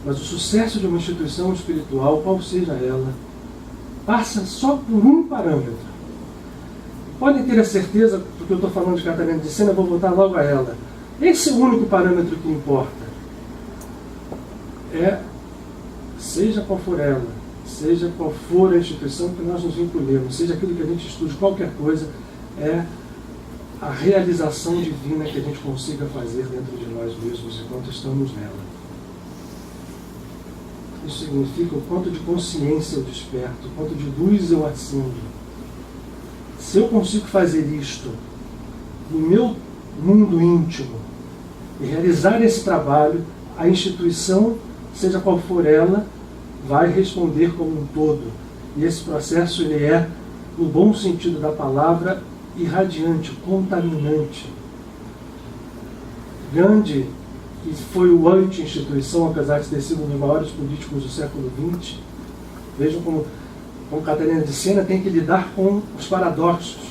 Mas o sucesso de uma instituição espiritual, qual seja ela, passa só por um parâmetro. Podem ter a certeza, porque eu estou falando de Catarina de Sena, eu vou voltar logo a ela. Esse é o único parâmetro que importa. Seja qual for ela, seja qual for a instituição que nós nos vinculemos, seja aquilo que a gente estude, qualquer coisa, é a realização divina que a gente consiga fazer dentro de nós mesmos enquanto estamos nela. Isso significa o quanto de consciência eu desperto, o quanto de luz eu acendo. Se eu consigo fazer isto no meu mundo íntimo e realizar esse trabalho, a instituição, seja qual for ela, vai responder como um todo. E esse processo, ele é, no bom sentido da palavra, irradiante, contaminante. Gandhi, que foi o anti-instituição, apesar de ter sido um dos maiores políticos do século XX, vejam como Catarina de Sena tem que lidar com os paradoxos.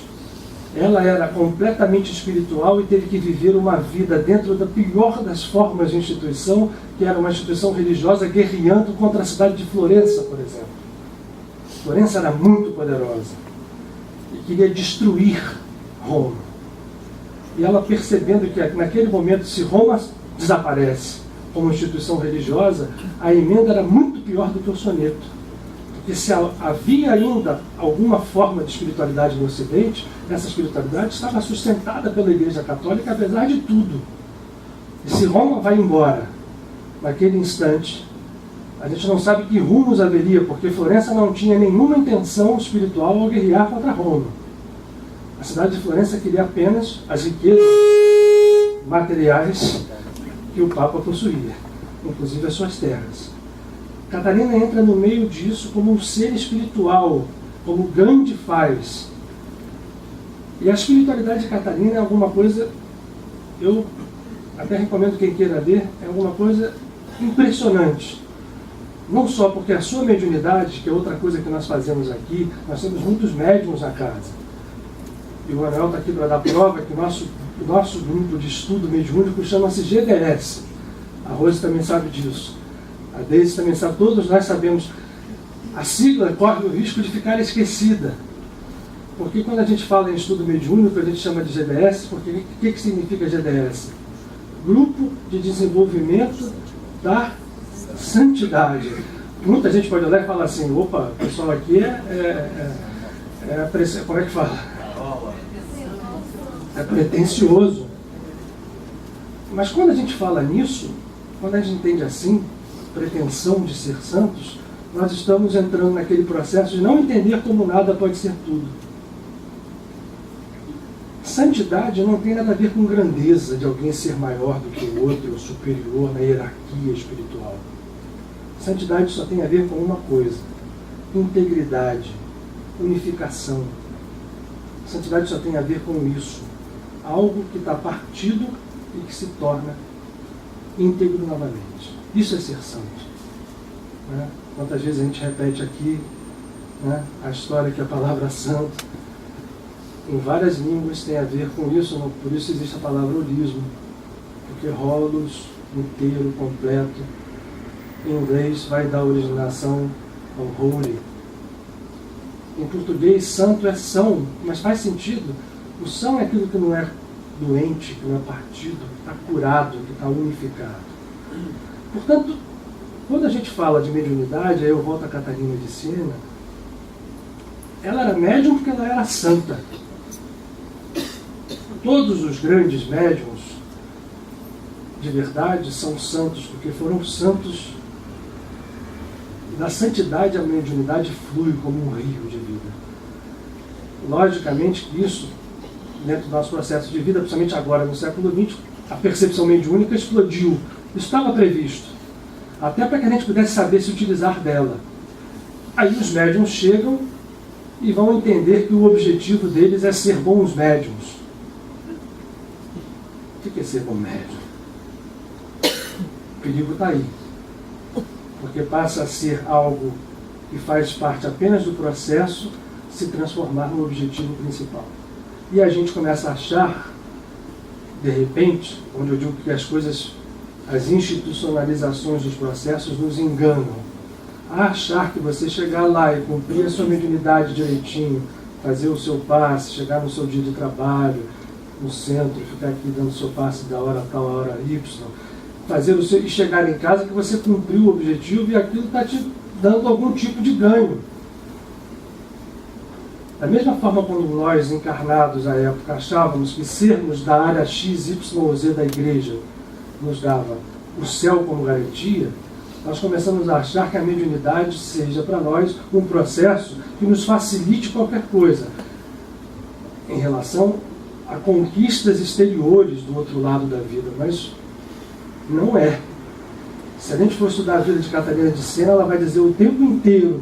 Ela era completamente espiritual e teve que viver uma vida dentro da pior das formas de instituição, que era uma instituição religiosa guerreando contra a cidade de Florença, por exemplo. Florença era muito poderosa e queria destruir Roma. E ela, percebendo que naquele momento, se Roma desaparece como instituição religiosa, a emenda era muito pior do que o soneto. Porque se havia ainda alguma forma de espiritualidade no Ocidente, essa espiritualidade estava sustentada pela Igreja Católica, apesar de tudo. E se Roma vai embora, naquele instante, a gente não sabe que rumos haveria, porque Florença não tinha nenhuma intenção espiritual ao guerrear contra Roma. A cidade de Florença queria apenas as riquezas materiais que o Papa possuía, inclusive as suas terras. Catarina entra no meio disso como um ser espiritual, como Gandhi faz. E a espiritualidade de Catarina é alguma coisa, eu até recomendo quem queira ler, é alguma coisa impressionante. Não só porque a sua mediunidade, que é outra coisa que nós fazemos aqui, nós temos muitos médiuns na casa. E o Manuel está aqui para dar prova que o nosso grupo de estudo mediúnico chama-se GDS. A Rose também sabe disso. A Deise também sabe, todos nós sabemos. A sigla corre o risco de ficar esquecida. Porque quando a gente fala em estudo mediúnico, a gente chama de GDS, porque o que significa GDS? Grupo de Desenvolvimento da Santidade. Muita gente pode olhar e falar assim, opa, o pessoal aqui como é que fala? É pretensioso. Mas quando a gente fala nisso, quando a gente entende assim, pretensão de ser santos, nós estamos entrando naquele processo de não entender como nada pode ser tudo. Santidade não tem nada a ver com grandeza, de alguém ser maior do que o outro, ou superior na hierarquia espiritual. Santidade só tem a ver com uma coisa: integridade, unificação. Santidade só tem a ver com isso. Algo que está partido e que se torna íntegro novamente. Isso é ser santo. Né? Quantas vezes a gente repete aqui, né, a história que a palavra santo, em várias línguas, tem a ver com isso, por isso existe a palavra holismo, porque rolos inteiro, completo, em inglês vai dar originação ao holy. Em português, santo é são, mas faz sentido. O são é aquilo que não é doente, que não é partido, que está curado, que está unificado. Portanto, quando a gente fala de mediunidade, aí eu volto a Catarina de Siena, ela era médium porque ela era santa. Todos os grandes médiums de verdade são santos, porque foram santos. Da santidade a mediunidade flui como um rio de vida. Logicamente que isso, dentro do nosso processo de vida, principalmente agora no século XX, a percepção mediúnica explodiu. Isso estava previsto. Até para que a gente pudesse saber se utilizar dela. Aí os médiums chegam e vão entender que o objetivo deles é ser bons médiums. O que é ser bom médium? O perigo está aí. Porque passa a ser algo que faz parte apenas do processo se transformar no objetivo principal. E a gente começa a achar, de repente, onde eu digo que as coisas, as institucionalizações dos processos nos enganam, a achar que você chegar lá e cumprir a sua mediunidade direitinho, fazer o seu passe, chegar no seu dia de trabalho, no centro, ficar aqui dando o seu passe da hora tal, a hora Y, fazer o seu, e chegar em casa que você cumpriu o objetivo e aquilo está te dando algum tipo de ganho. Da mesma forma quando nós, encarnados à época, achávamos que sermos da área X, Y ou Z da igreja nos dava o céu como garantia, nós começamos a achar que a mediunidade seja para nós um processo que nos facilite qualquer coisa em relação a conquistas exteriores do outro lado da vida, mas não é. Se a gente for estudar a vida de Catarina de Siena, ela vai dizer o tempo inteiro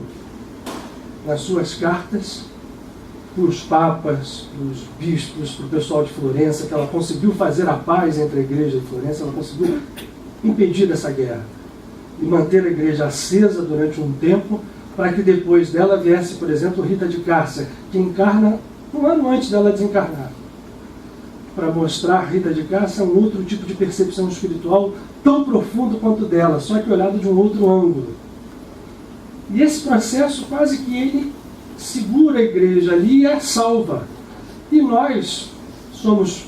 nas suas cartas para os papas, para os bispos, para o pessoal de Florença, que ela conseguiu fazer a paz entre a igreja de Florença, ela conseguiu impedir essa guerra e manter a igreja acesa durante um tempo, para que depois dela viesse, por exemplo, Rita de Cássia, que encarna um ano antes dela desencarnar, para mostrar Rita de Cássia um outro tipo de percepção espiritual tão profundo quanto dela, só que olhado de um outro ângulo. E esse processo quase que ele segura a igreja ali e a salva. E nós somos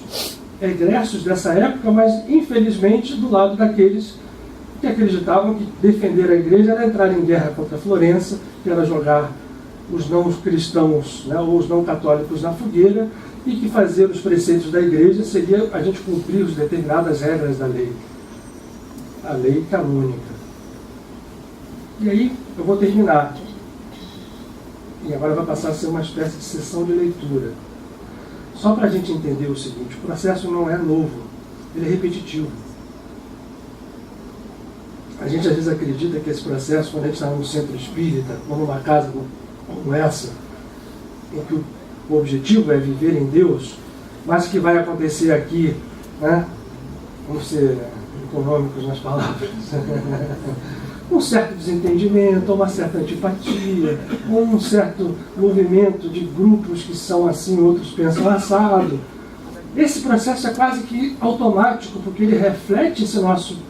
egressos dessa época, mas infelizmente do lado daqueles que acreditavam que defender a igreja era entrar em guerra contra Florença, que era jogar os não cristãos, né, ou os não católicos na fogueira, e que fazer os preceitos da igreja seria a gente cumprir as determinadas regras da lei, a lei canônica. E aí eu vou terminar. E agora vai passar a ser uma espécie de sessão de leitura. Só para a gente entender o seguinte: o processo não é novo, ele é repetitivo. A gente às vezes acredita que esse processo, quando a gente está num centro espírita, ou numa casa como essa, em que o objetivo é viver em Deus, mas que vai acontecer aqui, né? Vamos ser econômicos nas palavras, um certo desentendimento, uma certa antipatia, um certo movimento de grupos que são assim, outros pensam assado. Esse processo é quase que automático, porque ele reflete esse nosso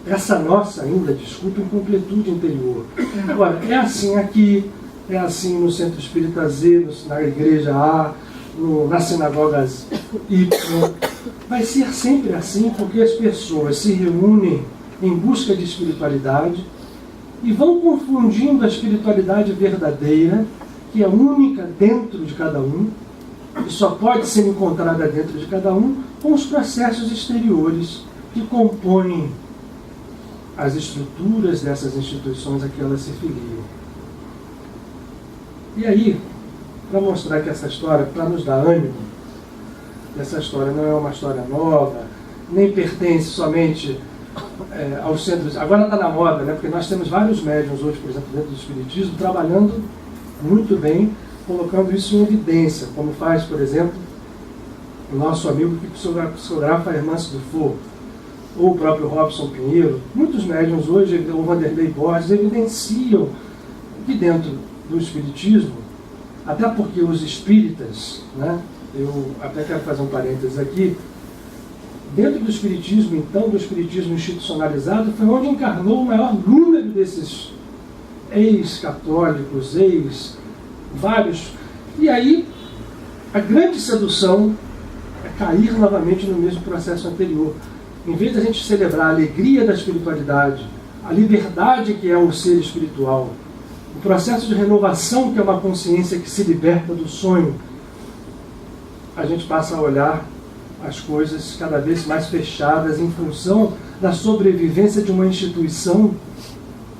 essa nossa incompletude interior. Agora, é assim aqui, é assim no Centro Espírita Z, na Igreja A, nas sinagogas Y. Vai ser sempre assim, porque as pessoas se reúnem em busca de espiritualidade e vão confundindo a espiritualidade verdadeira, que é única dentro de cada um, e só pode ser encontrada dentro de cada um, com os processos exteriores que compõem as estruturas dessas instituições a que elas se filiam. E aí, para mostrar que essa história, para nos dar ânimo, essa história não é uma história nova, nem pertence somente aos centros. Agora está na moda, né? Porque nós temos vários médiuns hoje, por exemplo, dentro do Espiritismo, trabalhando muito bem, colocando isso em evidência, como faz, por exemplo, o nosso amigo que psicografa a Hermance do Fogo, ou o próprio Robson Pinheiro. Muitos médiuns hoje, o Vanderlei Borges, evidenciam que dentro do Espiritismo, até porque os espíritas, né, eu até quero fazer um parênteses aqui, Dentro do Espiritismo, então, do Espiritismo institucionalizado, foi onde encarnou o maior número desses ex-católicos, vários. E aí, a grande sedução é cair novamente no mesmo processo anterior. Em vez de a gente celebrar a alegria da espiritualidade, a liberdade que é o ser espiritual, o processo de renovação que é uma consciência que se liberta do sonho, a gente passa a olhar as coisas cada vez mais fechadas em função da sobrevivência de uma instituição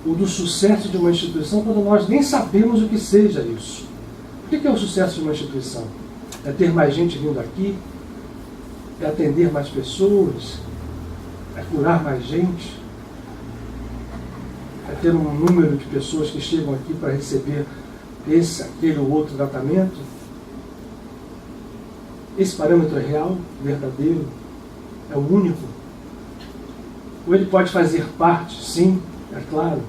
ou do sucesso de uma instituição, quando nós nem sabemos o que seja isso. O que é o sucesso de uma instituição? É ter mais gente vindo aqui? É atender mais pessoas? É curar mais gente? É ter um número de pessoas que chegam aqui para receber esse, aquele ou outro tratamento? Esse parâmetro é real, verdadeiro, é o único? Ou ele pode fazer parte, sim, é claro,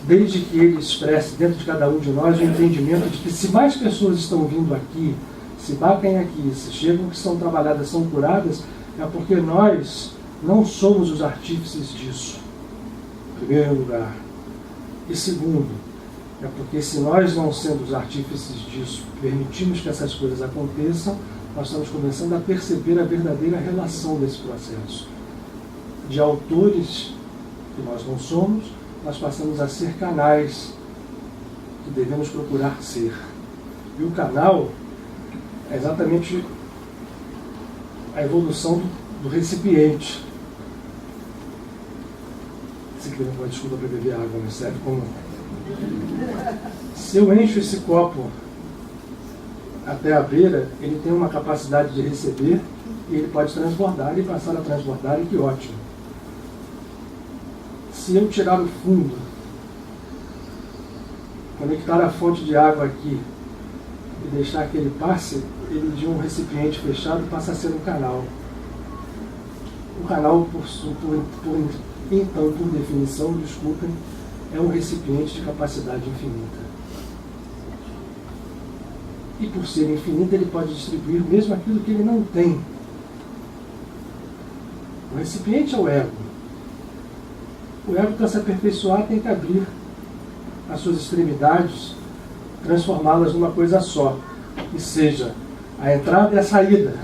desde que ele expresse dentro de cada um de nós o entendimento de que se mais pessoas estão vindo aqui, se batem aqui, se chegam que são trabalhadas, são curadas, é porque nós não somos os artífices disso, em primeiro lugar. E segundo, é porque se nós não sendo os artífices disso, permitimos que essas coisas aconteçam, nós estamos começando a perceber a verdadeira relação desse processo. De autores que nós não somos, nós passamos a ser canais que devemos procurar ser. E o canal é exatamente a evolução do recipiente. Se quiser uma desculpa para beber água, mas serve como... Se eu encho esse copo até a beira, ele tem uma capacidade de receber e ele pode transbordar e passar a transbordar, e que ótimo. Se eu tirar o fundo, conectar a fonte de água aqui e deixar que ele passe, ele de um recipiente fechado passa a ser um canal. O canal, então, por definição, desculpem, é um recipiente de capacidade infinita. E por ser infinito, ele pode distribuir mesmo aquilo que ele não tem. O recipiente é o ego. O ego, para se aperfeiçoar, tem que abrir as suas extremidades, transformá-las numa coisa só, que seja a entrada e a saída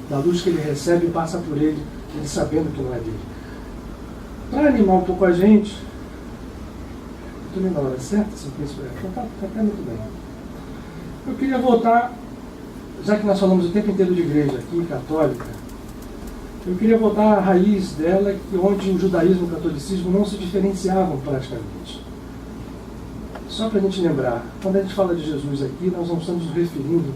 da luz que ele recebe e passa por ele, ele sabendo que não é dele. Para animar um pouco a gente, estou indo na hora certa, está muito bem. Eu queria voltar, já que nós falamos o tempo inteiro de igreja aqui, católica, eu queria voltar à raiz dela, onde o judaísmo e o catolicismo não se diferenciavam praticamente. Só para a gente lembrar, quando a gente fala de Jesus aqui, nós não estamos nos referindo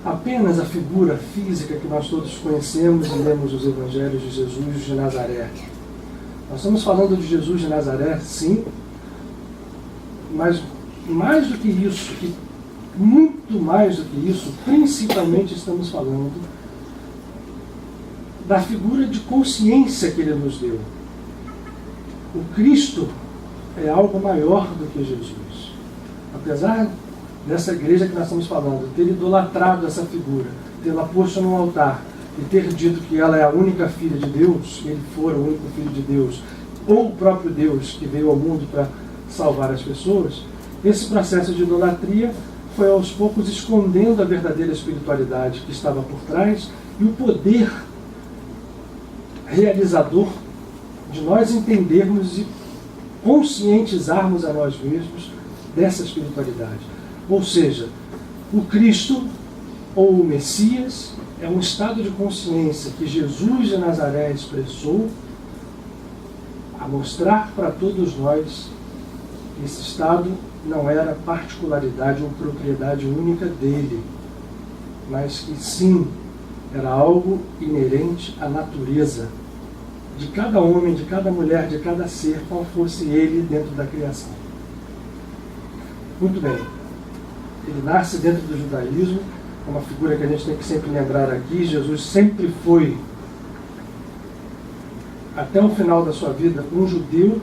apenas à figura física que nós todos conhecemos e lemos os evangelhos de Jesus de Nazaré. Nós estamos falando de Jesus de Nazaré, sim, mas mais do que isso, muito mais do que isso, principalmente estamos falando da figura de consciência que ele nos deu. O Cristo é algo maior do que Jesus. Apesar dessa igreja que nós estamos falando ter idolatrado essa figura, tê-la posto num altar e ter dito que ela é a única filha de Deus, que ele for o único filho de Deus, ou o próprio Deus que veio ao mundo para salvar as pessoas, esse processo de idolatria foi aos poucos escondendo a verdadeira espiritualidade que estava por trás e o poder realizador de nós entendermos e conscientizarmos a nós mesmos dessa espiritualidade. Ou seja, o Cristo ou o Messias é um estado de consciência que Jesus de Nazaré expressou a mostrar para todos nós que esse estado não era particularidade ou propriedade única dele, mas que sim, era algo inerente à natureza de cada homem, de cada mulher, de cada ser, qual fosse ele dentro da criação. Muito bem. Ele nasce dentro do judaísmo, é uma figura que a gente tem que sempre lembrar aqui. Jesus sempre foi, até o final da sua vida, um judeu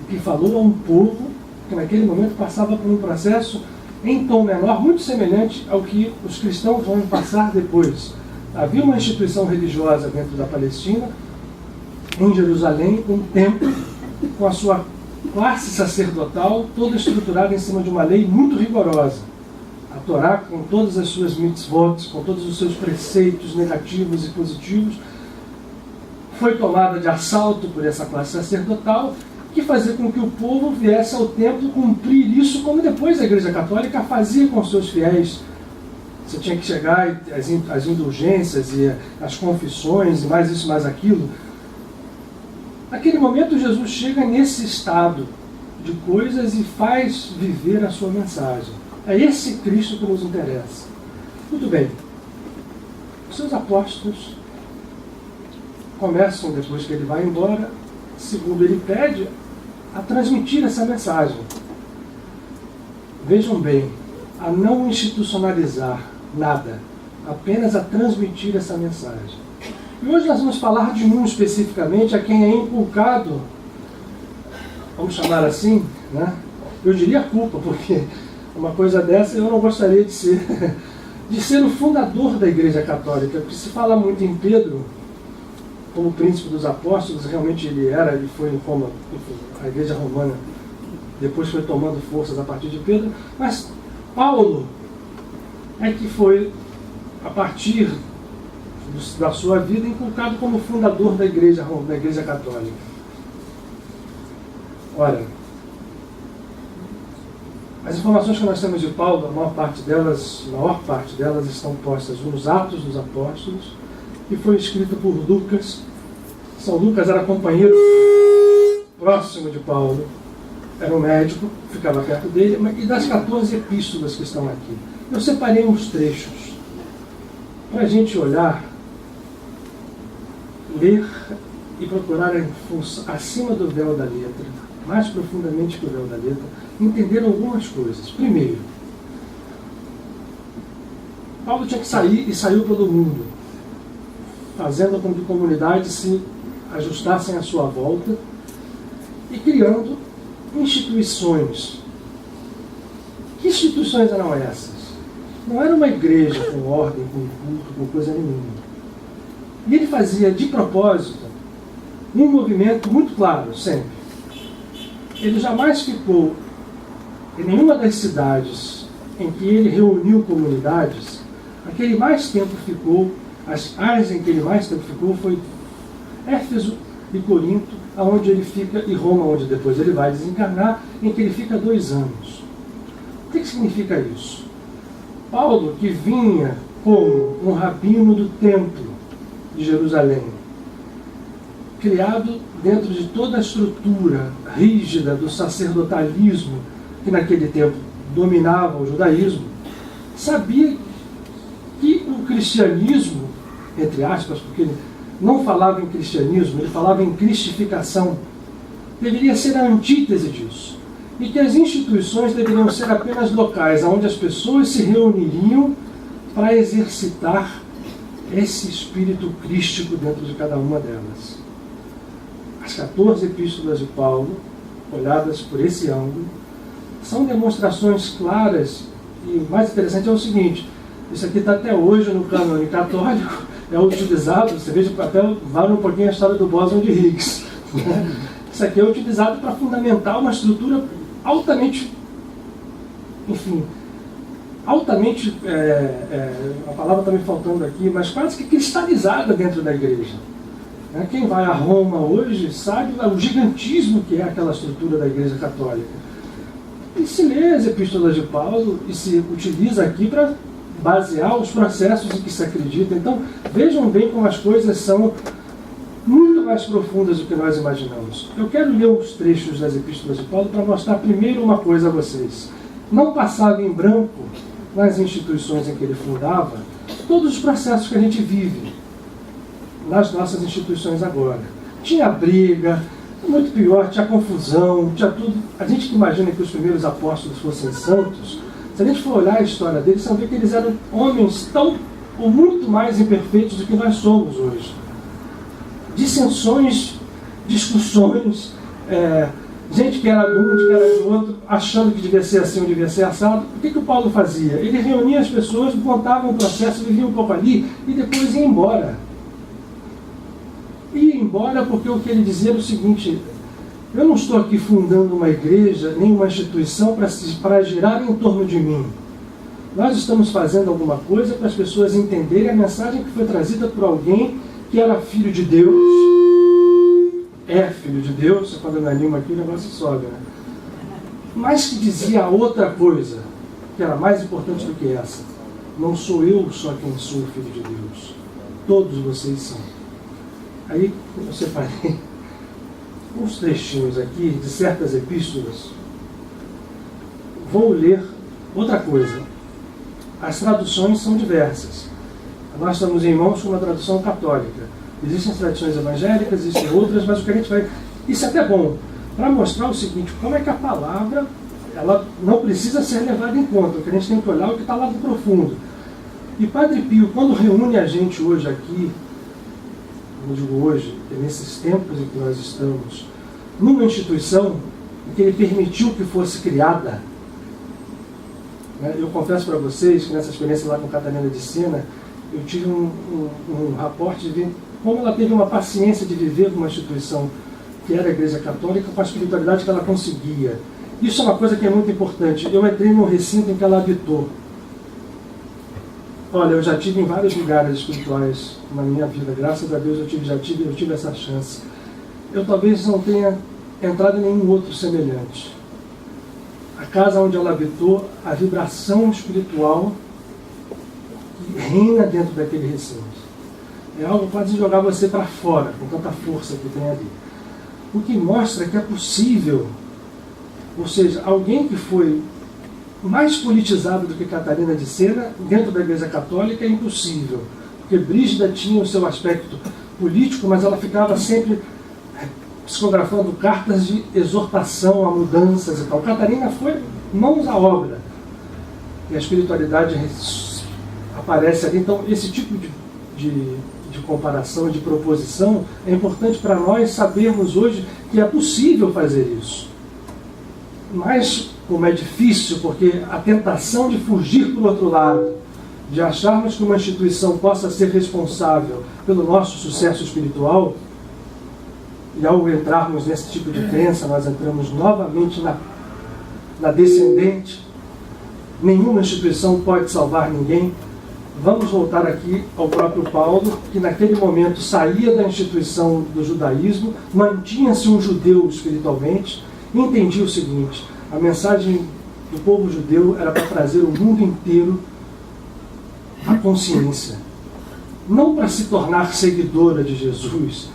que falou a um povo que naquele momento passava por um processo em tom menor, muito semelhante ao que os cristãos vão passar depois. Havia uma instituição religiosa dentro da Palestina, em Jerusalém, um templo com a sua classe sacerdotal toda estruturada em cima de uma lei muito rigorosa. A Torá, com todas as suas mitzvot, com todos os seus preceitos negativos e positivos, foi tomada de assalto por essa classe sacerdotal, que fazia com que o povo viesse ao templo cumprir isso, como depois a Igreja Católica fazia com seus fiéis. Você tinha que chegar, as indulgências e as confissões, e mais isso, mais aquilo. Naquele momento, Jesus chega nesse estado de coisas e faz viver a sua mensagem. É esse Cristo que nos interessa. Muito bem. Os seus apóstolos começam, depois que ele vai embora, segundo ele pede, a transmitir essa mensagem. Vejam bem, a não institucionalizar nada, apenas a transmitir essa mensagem. E hoje nós vamos falar de um especificamente a quem é inculcado, vamos chamar assim, né? Eu diria culpa, porque uma coisa dessa eu não gostaria de ser o fundador da Igreja Católica, porque se fala muito em Pedro como príncipe dos apóstolos, realmente ele foi em Roma, a Igreja Romana depois foi tomando forças a partir de Pedro, mas Paulo é que foi, a partir da sua vida, inculcado como fundador da Igreja Católica. Ora, as informações que nós temos de Paulo, a maior parte delas estão postas nos Atos dos Apóstolos, e foi escrito por Lucas. São Lucas era companheiro próximo de Paulo, era um médico, ficava perto dele, e das 14 epístolas que estão aqui. Eu separei uns trechos para a gente olhar, ler e procurar acima do véu da letra, mais profundamente que o véu da letra, entender algumas coisas. Primeiro, Paulo tinha que sair e saiu pelo mundo, fazendo com que comunidades se ajustassem à sua volta e criando instituições. Que instituições eram essas? Não era uma igreja com ordem, com culto, com coisa nenhuma. E ele fazia de propósito um movimento muito claro, sempre. Ele jamais ficou em nenhuma das cidades em que ele reuniu comunidades. A que ele mais tempo ficou, as áreas em que ele mais tempo ficou foi Éfeso e Corinto, onde ele fica, e Roma, onde depois ele vai desencarnar, em que ele fica 2 anos. O que significa isso? Paulo, que vinha como um rabino do templo de Jerusalém, criado dentro de toda a estrutura rígida do sacerdotalismo que naquele tempo dominava o judaísmo, sabia que o cristianismo, entre aspas, porque ele não falava em cristianismo, ele falava em cristificação, deveria ser a antítese disso. E que as instituições deveriam ser apenas locais, onde as pessoas se reuniriam para exercitar esse espírito crístico dentro de cada uma delas. As 14 epístolas de Paulo, olhadas por esse ângulo, são demonstrações claras, e o mais interessante é o seguinte: isso aqui está até hoje no cânone católico, é utilizado, você veja, até vale um pouquinho a história do bóson de Higgs. Né? Isso aqui é utilizado para fundamentar uma estrutura altamente, enfim, altamente, a palavra está me faltando aqui, mas quase que cristalizada dentro da igreja. Né? Quem vai a Roma hoje sabe o gigantismo que é aquela estrutura da Igreja Católica. E se lê as epístolas de Paulo e se utiliza aqui para basear os processos em que se acredita. Então, vejam bem como as coisas são muito mais profundas do que nós imaginamos. Eu quero ler os trechos das epístolas de Paulo para mostrar primeiro uma coisa a vocês. Não passava em branco, nas instituições em que ele fundava, todos os processos que a gente vive nas nossas instituições agora. Tinha briga, muito pior, tinha confusão, tinha tudo. A gente que imagina que os primeiros apóstolos fossem santos, se a gente for olhar a história deles, você vai ver que eles eram homens tão ou muito mais imperfeitos do que nós somos hoje. Dissensões, discussões, gente que era de um, que era do outro, achando que devia ser assim ou devia ser assado. O que o Paulo fazia? Ele reunia as pessoas, montavam um processo, vivia um pouco ali e depois ia embora. Ia embora porque o que ele dizia era o seguinte: eu não estou aqui fundando uma igreja, nem uma instituição para girar em torno de mim. Nós estamos fazendo alguma coisa para as pessoas entenderem a mensagem que foi trazida por alguém que era filho de Deus, é filho de Deus, quando eu animo aqui o negócio sobe, né? Mas que dizia outra coisa, que era mais importante do que essa: não sou eu só quem sou filho de Deus, todos vocês são. Aí eu separei uns trechinhos aqui de certas epístolas. Vou ler outra coisa. As traduções são diversas. Nós estamos em mãos com uma tradução católica. Existem tradições evangélicas, existem outras, mas o que a gente vai... Isso é até bom, para mostrar o seguinte: como é que a palavra, ela não precisa ser levada em conta, o que a gente tem que olhar é o que está lá do profundo. E Padre Pio, quando reúne a gente hoje aqui, eu digo hoje, nesses tempos em que nós estamos, numa instituição em que ele permitiu que fosse criada, né? Eu confesso para vocês que nessa experiência lá com Catarina de Sena, eu tive um raporte de ver como ela teve uma paciência de viver numa instituição que era a Igreja Católica com a espiritualidade que ela conseguia. Isso é uma coisa que é muito importante. Eu entrei num recinto em que ela habitou. Olha, eu já tive em vários lugares espirituais na minha vida, graças a Deus eu tive essa chance. Eu talvez não tenha entrado em nenhum outro semelhante. A casa onde ela habitou, a vibração espiritual que reina dentro daquele recinto. É algo que pode jogar você para fora, com tanta força que tem ali. O que mostra que é possível, ou seja, alguém que foi mais politizado do que Catarina de Sena, dentro da Igreja Católica, é impossível. Porque Brígida tinha o seu aspecto político, mas ela ficava sempre psicografando cartas de exortação a mudanças e tal. Catarina foi mãos à obra. E a espiritualidade aparece ali. Então, esse tipo de comparação, de proposição, é importante para nós sabermos hoje que é possível fazer isso. Mas, como é difícil, porque a tentação de fugir para o outro lado, de acharmos que uma instituição possa ser responsável pelo nosso sucesso espiritual, e ao entrarmos nesse tipo de crença, nós entramos novamente na descendente. Nenhuma instituição pode salvar ninguém. Vamos voltar aqui ao próprio Paulo, que naquele momento saía da instituição do judaísmo, mantinha-se um judeu espiritualmente, e entendia o seguinte: a mensagem do povo judeu era para trazer o mundo inteiro à consciência. Não para se tornar seguidora de Jesus,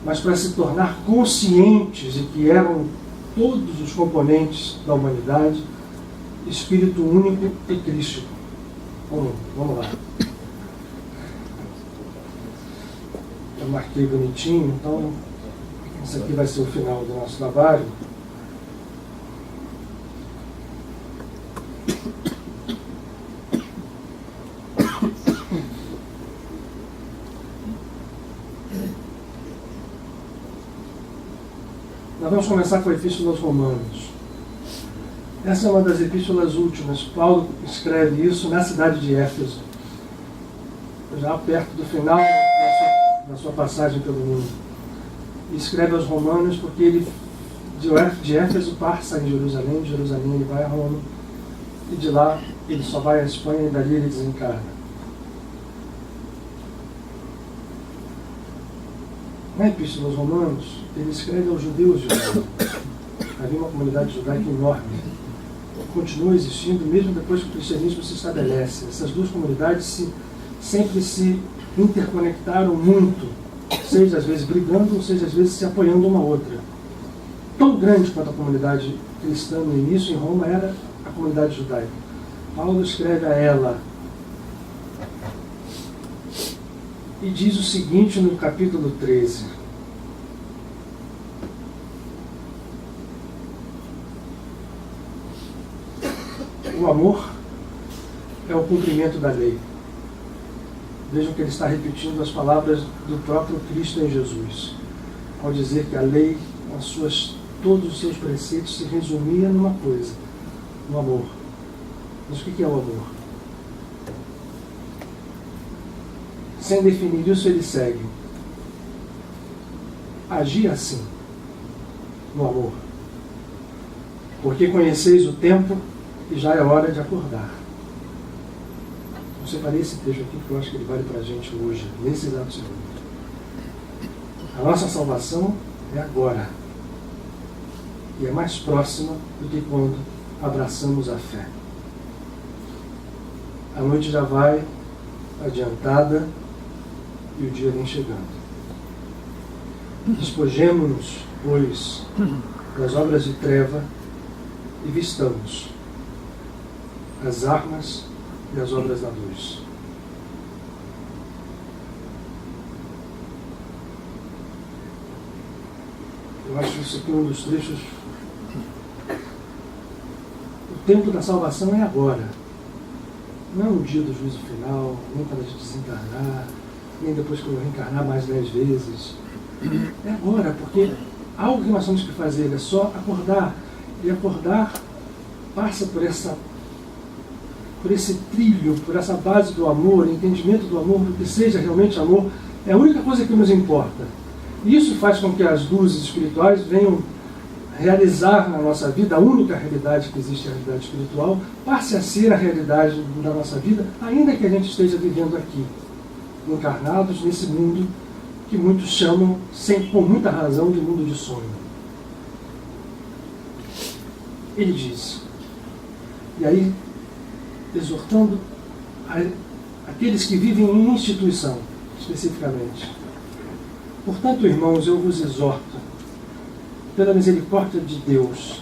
mas para se tornar conscientes de que eram todos os componentes da humanidade, Espírito único e Cristo. Vamos lá. Eu marquei bonitinho, então esse aqui vai ser o final do nosso trabalho. Nós vamos começar com a Epístola aos Romanos. Essa é uma das epístolas últimas. Paulo escreve isso na cidade de Éfeso, já perto do final da sua passagem pelo mundo. E escreve aos Romanos porque ele, de Éfeso, passa em Jerusalém, de Jerusalém ele vai a Roma, e de lá ele só vai à Espanha e dali ele desencarna. Na Epístola aos Romanos, ele escreve aos judeus de Roma. Havia uma comunidade judaica enorme. Continua existindo mesmo depois que o cristianismo se estabelece. Essas duas comunidades sempre se interconectaram muito, seja às vezes brigando, seja às vezes se apoiando uma outra. Tão grande quanto a comunidade cristã no início em Roma era a comunidade judaica. Paulo escreve a ela e diz o seguinte no capítulo 13. O amor é o cumprimento da lei. Vejam que ele está repetindo as palavras do próprio Cristo em Jesus, ao dizer que a lei, com as suas todos os seus preceitos se resumia numa coisa: no amor. Mas o que é o amor? Sem definir isso, ele segue: agir assim, no amor, porque conheceis o tempo e já é hora de acordar. Eu separei esse trecho aqui porque eu acho que ele vale para a gente hoje, nesse exato segundo. A nossa salvação é agora, e é mais próxima do que quando abraçamos a fé. A noite já vai adiantada e o dia vem chegando. Despojemo-nos, pois, das obras de treva e vistamos as armas e as obras da luz. Eu acho isso aqui um dos trechos. O tempo da salvação é agora. Não é o dia do juízo final, nem quando a gente desencarnar, nem depois que eu reencarnar mais 10 vezes. É agora, porque algo que nós temos que fazer é só acordar. E acordar passa por esse trilho, por essa base do amor, entendimento do amor, do que seja realmente amor. É a única coisa que nos importa. E isso faz com que as luzes espirituais venham realizar na nossa vida a única realidade que existe, a realidade espiritual, passe a ser a realidade da nossa vida, ainda que a gente esteja vivendo aqui, encarnados nesse mundo que muitos chamam, com muita razão, de mundo de sonho. Ele diz, e aí, exortando aqueles que vivem em instituição, especificamente: portanto, irmãos, eu vos exorto, pela misericórdia de Deus,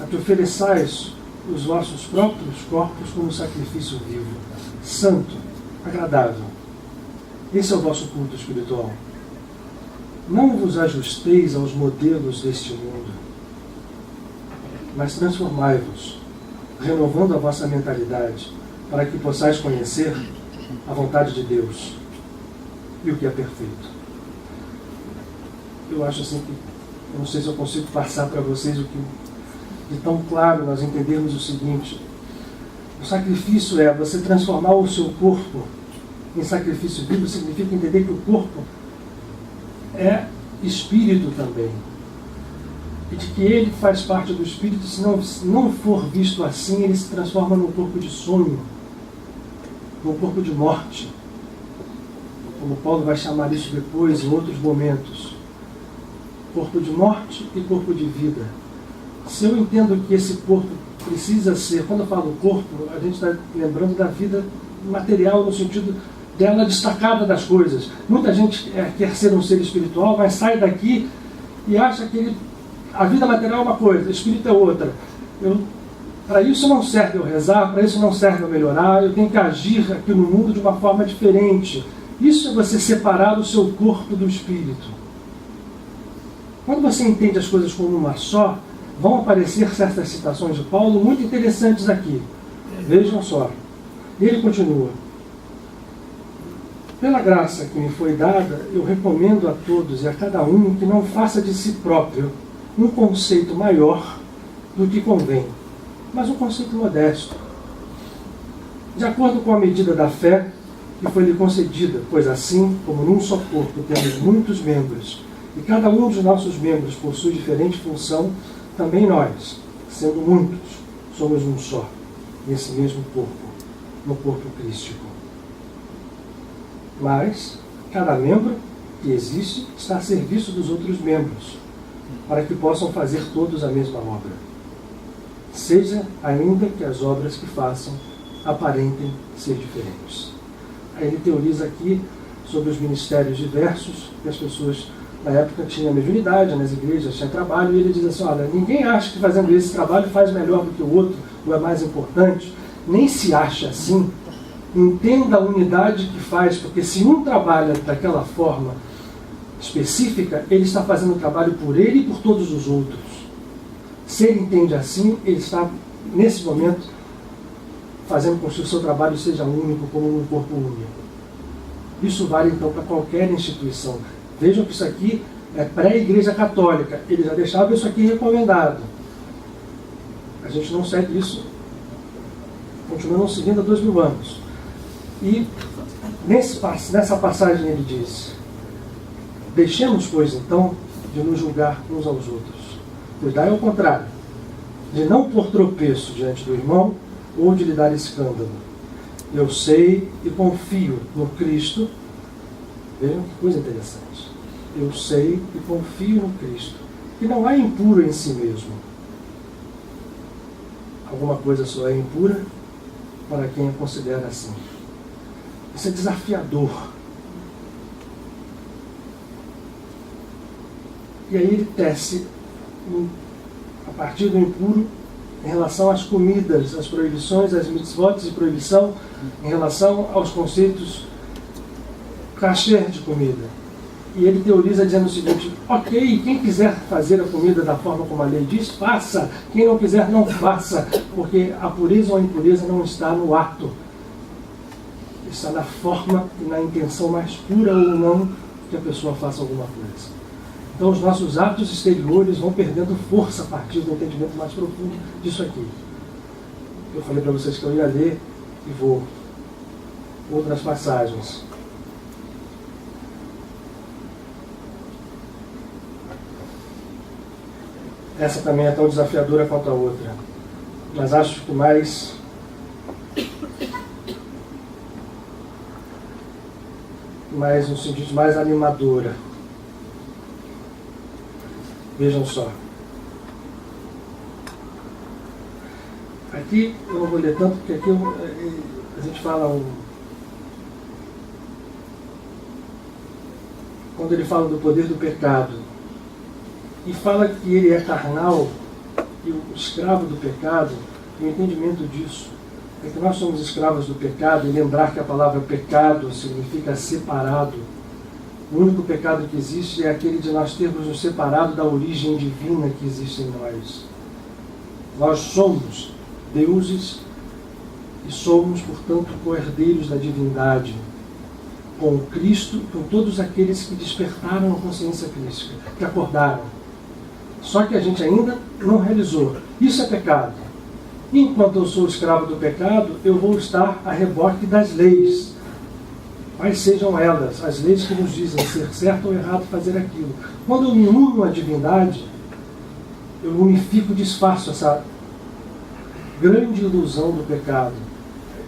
a que ofereçais os vossos próprios corpos como sacrifício vivo, santo, agradável. Esse é o vosso culto espiritual. Não vos ajusteis aos modelos deste mundo, mas transformai-vos, renovando a vossa mentalidade, para que possais conhecer a vontade de Deus e o que é perfeito. Eu acho assim que, eu não sei se eu consigo passar para vocês o que de tão claro nós entendermos o seguinte: o sacrifício é você transformar o seu corpo em sacrifício vivo. Significa entender que o corpo é espírito também, e de que ele faz parte do espírito. Se não for visto assim, ele se transforma num corpo de sonho, num corpo de morte, como Paulo vai chamar isso depois em outros momentos. Corpo de morte e corpo de vida. Se eu entendo que esse corpo precisa ser, quando eu falo corpo, a gente está lembrando da vida material, no sentido dela destacada das coisas. Muita gente quer ser um ser espiritual, mas sai daqui e acha que a vida material é uma coisa, o espírito é outra. Para isso não serve eu rezar, para isso não serve eu melhorar, eu tenho que agir aqui no mundo de uma forma diferente. Isso é você separar o seu corpo do espírito. Quando você entende as coisas como uma só, vão aparecer certas citações de Paulo muito interessantes aqui. Vejam só. Ele continua: pela graça que me foi dada, eu recomendo a todos e a cada um que não faça de si próprio um conceito maior do que convém, mas um conceito modesto, de acordo com a medida da fé que foi lhe concedida, pois assim como num só corpo temos muitos membros, e cada um dos nossos membros possui diferente função, também nós, sendo muitos, somos um só, nesse mesmo corpo, no corpo crístico. Mas cada membro que existe está a serviço dos outros membros, para que possam fazer todos a mesma obra. Seja ainda que as obras que façam aparentem ser diferentes. Aí ele teoriza aqui sobre os ministérios diversos, que as pessoas na época tinham mediunidade nas igrejas, tinha trabalho, e ele diz assim: olha, ninguém acha que fazendo esse trabalho faz melhor do que o outro, ou é mais importante, nem se acha assim. Entenda a unidade que faz, porque se um trabalha daquela forma específica, ele está fazendo o trabalho por ele e por todos os outros. Se ele entende assim, ele está, nesse momento, fazendo com que o seu trabalho seja único, como um corpo único. Isso vale, então, para qualquer instituição. Vejam que isso aqui é pré-Igreja Católica. Ele já deixava isso aqui recomendado. A gente não segue isso, continua não seguindo há 2000 anos. E nessa passagem ele diz: deixemos, pois, então, de nos julgar uns aos outros. Cuidar é o contrário, de não pôr tropeço diante do irmão ou de lhe dar escândalo. Eu sei e confio no Cristo. Vejam que coisa interessante. Eu sei e confio no Cristo, que não há impuro em si mesmo. Alguma coisa só é impura para quem a considera assim. Isso é desafiador. E aí ele tece, a partir do impuro, em relação às comidas, às proibições, às mitzvot de proibição, em relação aos conceitos kasher de comida. E ele teoriza dizendo o seguinte: ok, quem quiser fazer a comida da forma como a lei diz, faça. Quem não quiser, não faça. Porque a pureza ou a impureza não está no ato. Está na forma e na intenção mais pura ou não que a pessoa faça alguma coisa. Então os nossos atos exteriores vão perdendo força a partir do entendimento mais profundo disso aqui. Eu falei para vocês que eu ia ler e vou. Outras passagens. Essa também é tão desafiadora quanto a outra. Mas acho que mais no sentido mais animadora. Vejam só. Aqui eu não vou ler tanto, porque aqui a gente fala quando ele fala do poder do pecado e fala que ele é carnal e o escravo do pecado, o entendimento disso é que nós somos escravos do pecado, e lembrar que a palavra pecado significa separado. O único pecado que existe é aquele de nós termos nos separado da origem divina que existe em nós. Nós somos deuses e somos, portanto, co-herdeiros da divindade, com Cristo e com todos aqueles que despertaram a consciência crística, que acordaram. Só que a gente ainda não realizou. Isso é pecado. Enquanto eu sou escravo do pecado, eu vou estar a reboque das leis. Quais sejam elas, as leis que nos dizem ser certo ou errado fazer aquilo. Quando eu me uno à divindade, eu unifico, desfaço essa grande ilusão do pecado.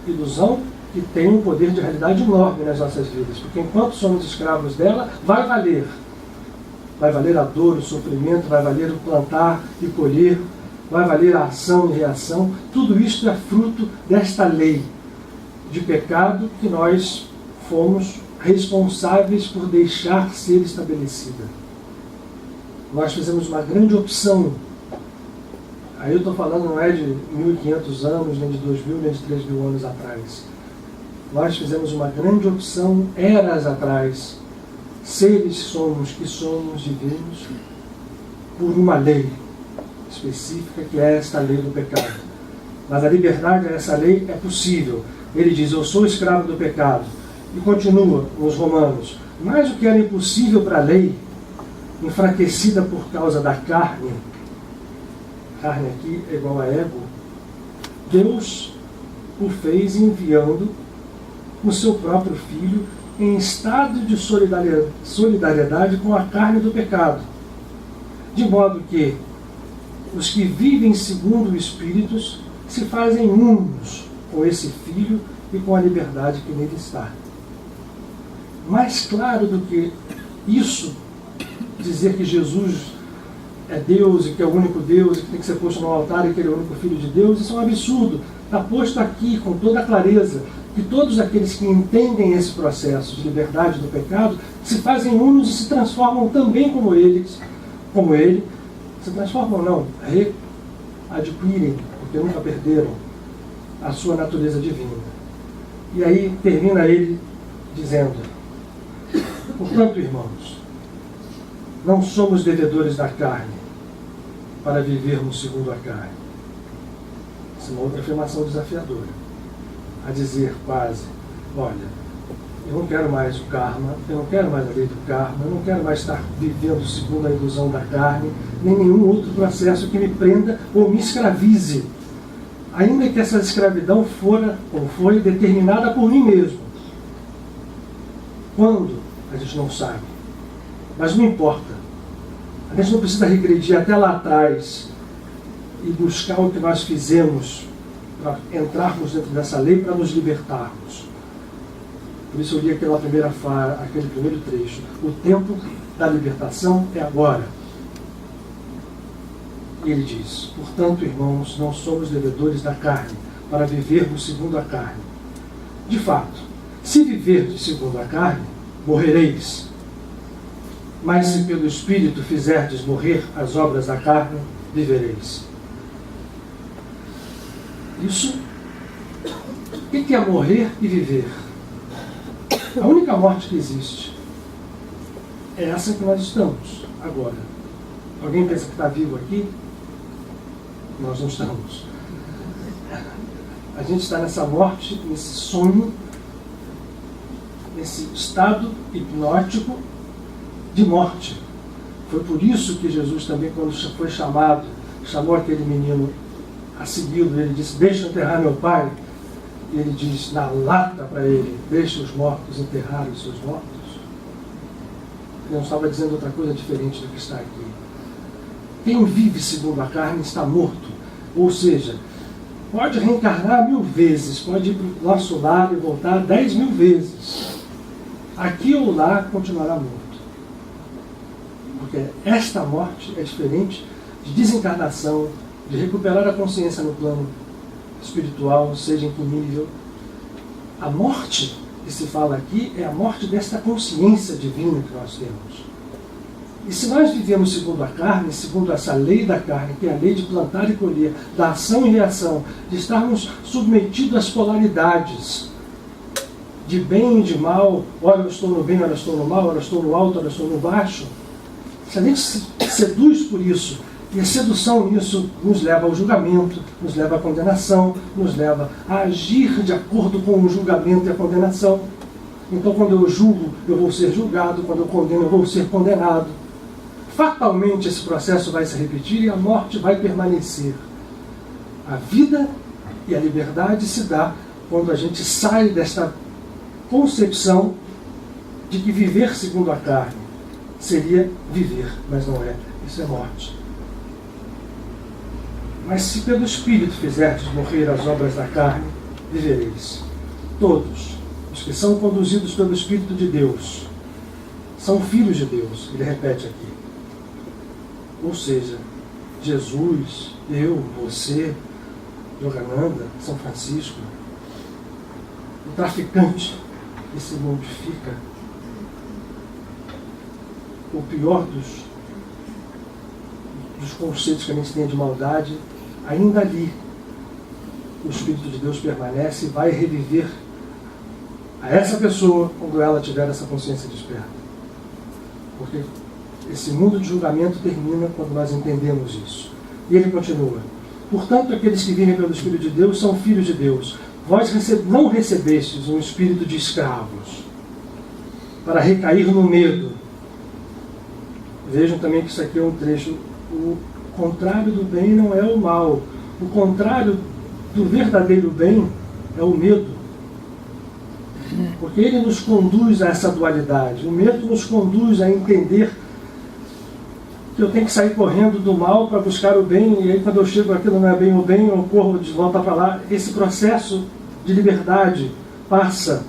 Ilusão que tem um poder de realidade enorme nas nossas vidas, porque enquanto somos escravos dela, vai valer. Vai valer a dor, o sofrimento, vai valer o plantar e colher, vai valer a ação e reação. Tudo isso é fruto desta lei de pecado que nós fomos responsáveis por deixar ser estabelecida. Nós fizemos uma grande opção. Aí eu estou falando não é de 1.500 anos, nem de 2.000, nem de 3.000 anos atrás. Nós fizemos uma grande opção eras atrás. Seres somos que somos divinos por uma lei específica, que é esta lei do pecado. Mas a liberdade a essa lei é possível. Ele diz: eu sou escravo do pecado. E continua nos Romanos: mas o que era impossível para a lei, enfraquecida por causa da carne aqui é igual a ego, Deus o fez enviando o seu próprio Filho em estado de solidariedade com a carne do pecado, de modo que os que vivem segundo o Espírito se fazem unos com esse Filho e com a liberdade que nele está. Mais claro do que isso, dizer que Jesus é Deus e que é o único Deus e que tem que ser posto no altar e que ele é o único Filho de Deus, isso é um absurdo. Está posto aqui com toda a clareza que todos aqueles que entendem esse processo de liberdade do pecado se fazem unos e se transformam também como ele, se transformam não, readquirem, porque nunca perderam a sua natureza divina. E aí termina ele dizendo: portanto, irmãos, não somos devedores da carne para vivermos segundo a carne. Essa é uma outra afirmação desafiadora. A dizer quase: olha, Eu não quero mais o karma, eu não quero mais a lei do karma, eu não quero mais estar vivendo segundo a ilusão da carne, nem nenhum outro processo que me prenda ou me escravize. Ainda que essa escravidão foi determinada por mim mesmo. Quando? A gente não sabe. Mas não importa. A gente não precisa regredir até lá atrás e buscar o que nós fizemos para entrarmos dentro dessa lei, para nos libertarmos. Por isso eu li aquele primeiro trecho. O tempo da libertação é agora. E ele diz: portanto, irmãos, não somos devedores da carne, para vivermos segundo a carne. De fato, se viverdes segundo a carne, morrereis. Mas se pelo Espírito fizerdes morrer as obras da carne, vivereis. Isso, o que é morrer e viver? A única morte que existe é essa que nós estamos agora. Alguém pensa que está vivo aqui? Nós não estamos. A gente está nessa morte, nesse sonho, nesse estado hipnótico de morte. Foi por isso que Jesus também, quando foi chamou aquele menino a segui-lo, ele disse: deixa eu enterrar meu pai. E ele diz na lata para ele: deixe os mortos enterrarem os seus mortos. Ele não estava dizendo outra coisa diferente do que está aqui. Quem vive segundo a carne está morto. Ou seja, pode reencarnar 1000 vezes, pode ir para o nosso lar e voltar 10.000 vezes. Aqui ou lá continuará morto. Porque esta morte é diferente de desencarnação, de recuperar a consciência no plano espiritual, seja em que nível. A morte que se fala aqui é a morte desta consciência divina que nós temos. E se nós vivemos segundo a carne, segundo essa lei da carne, que é a lei de plantar e colher, da ação e reação, de estarmos submetidos às polaridades, de bem e de mal, ora eu estou no bem, ora eu estou no mal, ora eu estou no alto, ora eu estou no baixo, se a gente se seduz por isso, e a sedução nisso nos leva ao julgamento, nos leva à condenação, nos leva a agir de acordo com o julgamento e a condenação. Então, quando eu julgo, eu vou ser julgado, quando eu condeno, eu vou ser condenado. Fatalmente esse processo vai se repetir e a morte vai permanecer. A vida e a liberdade se dá quando a gente sai desta concepção de que viver segundo a carne seria viver, mas não é. Isso é morte. Mas se pelo Espírito fizerdes morrer as obras da carne, vivereis. Todos os que são conduzidos pelo Espírito de Deus são filhos de Deus. Ele repete aqui. Ou seja, Jesus, eu, você, Yogananda, São Francisco, o traficante que se modifica, o pior dos conceitos que a gente tem de maldade, ainda ali o Espírito de Deus permanece e vai reviver a essa pessoa quando ela tiver essa consciência desperta. Porque esse mundo de julgamento termina quando nós entendemos isso. E ele continua: portanto, aqueles que vivem pelo Espírito de Deus são filhos de Deus. Vós não recebestes um espírito de escravos para recair no medo. Vejam também que isso aqui é um trecho. O contrário do bem não é o mal. O contrário do verdadeiro bem é o medo. Porque ele nos conduz a essa dualidade. O medo nos conduz a entender que eu tenho que sair correndo do mal para buscar o bem, e aí quando eu chego aquilo não é bem o bem, eu corro de volta para lá. Esse processo de liberdade passa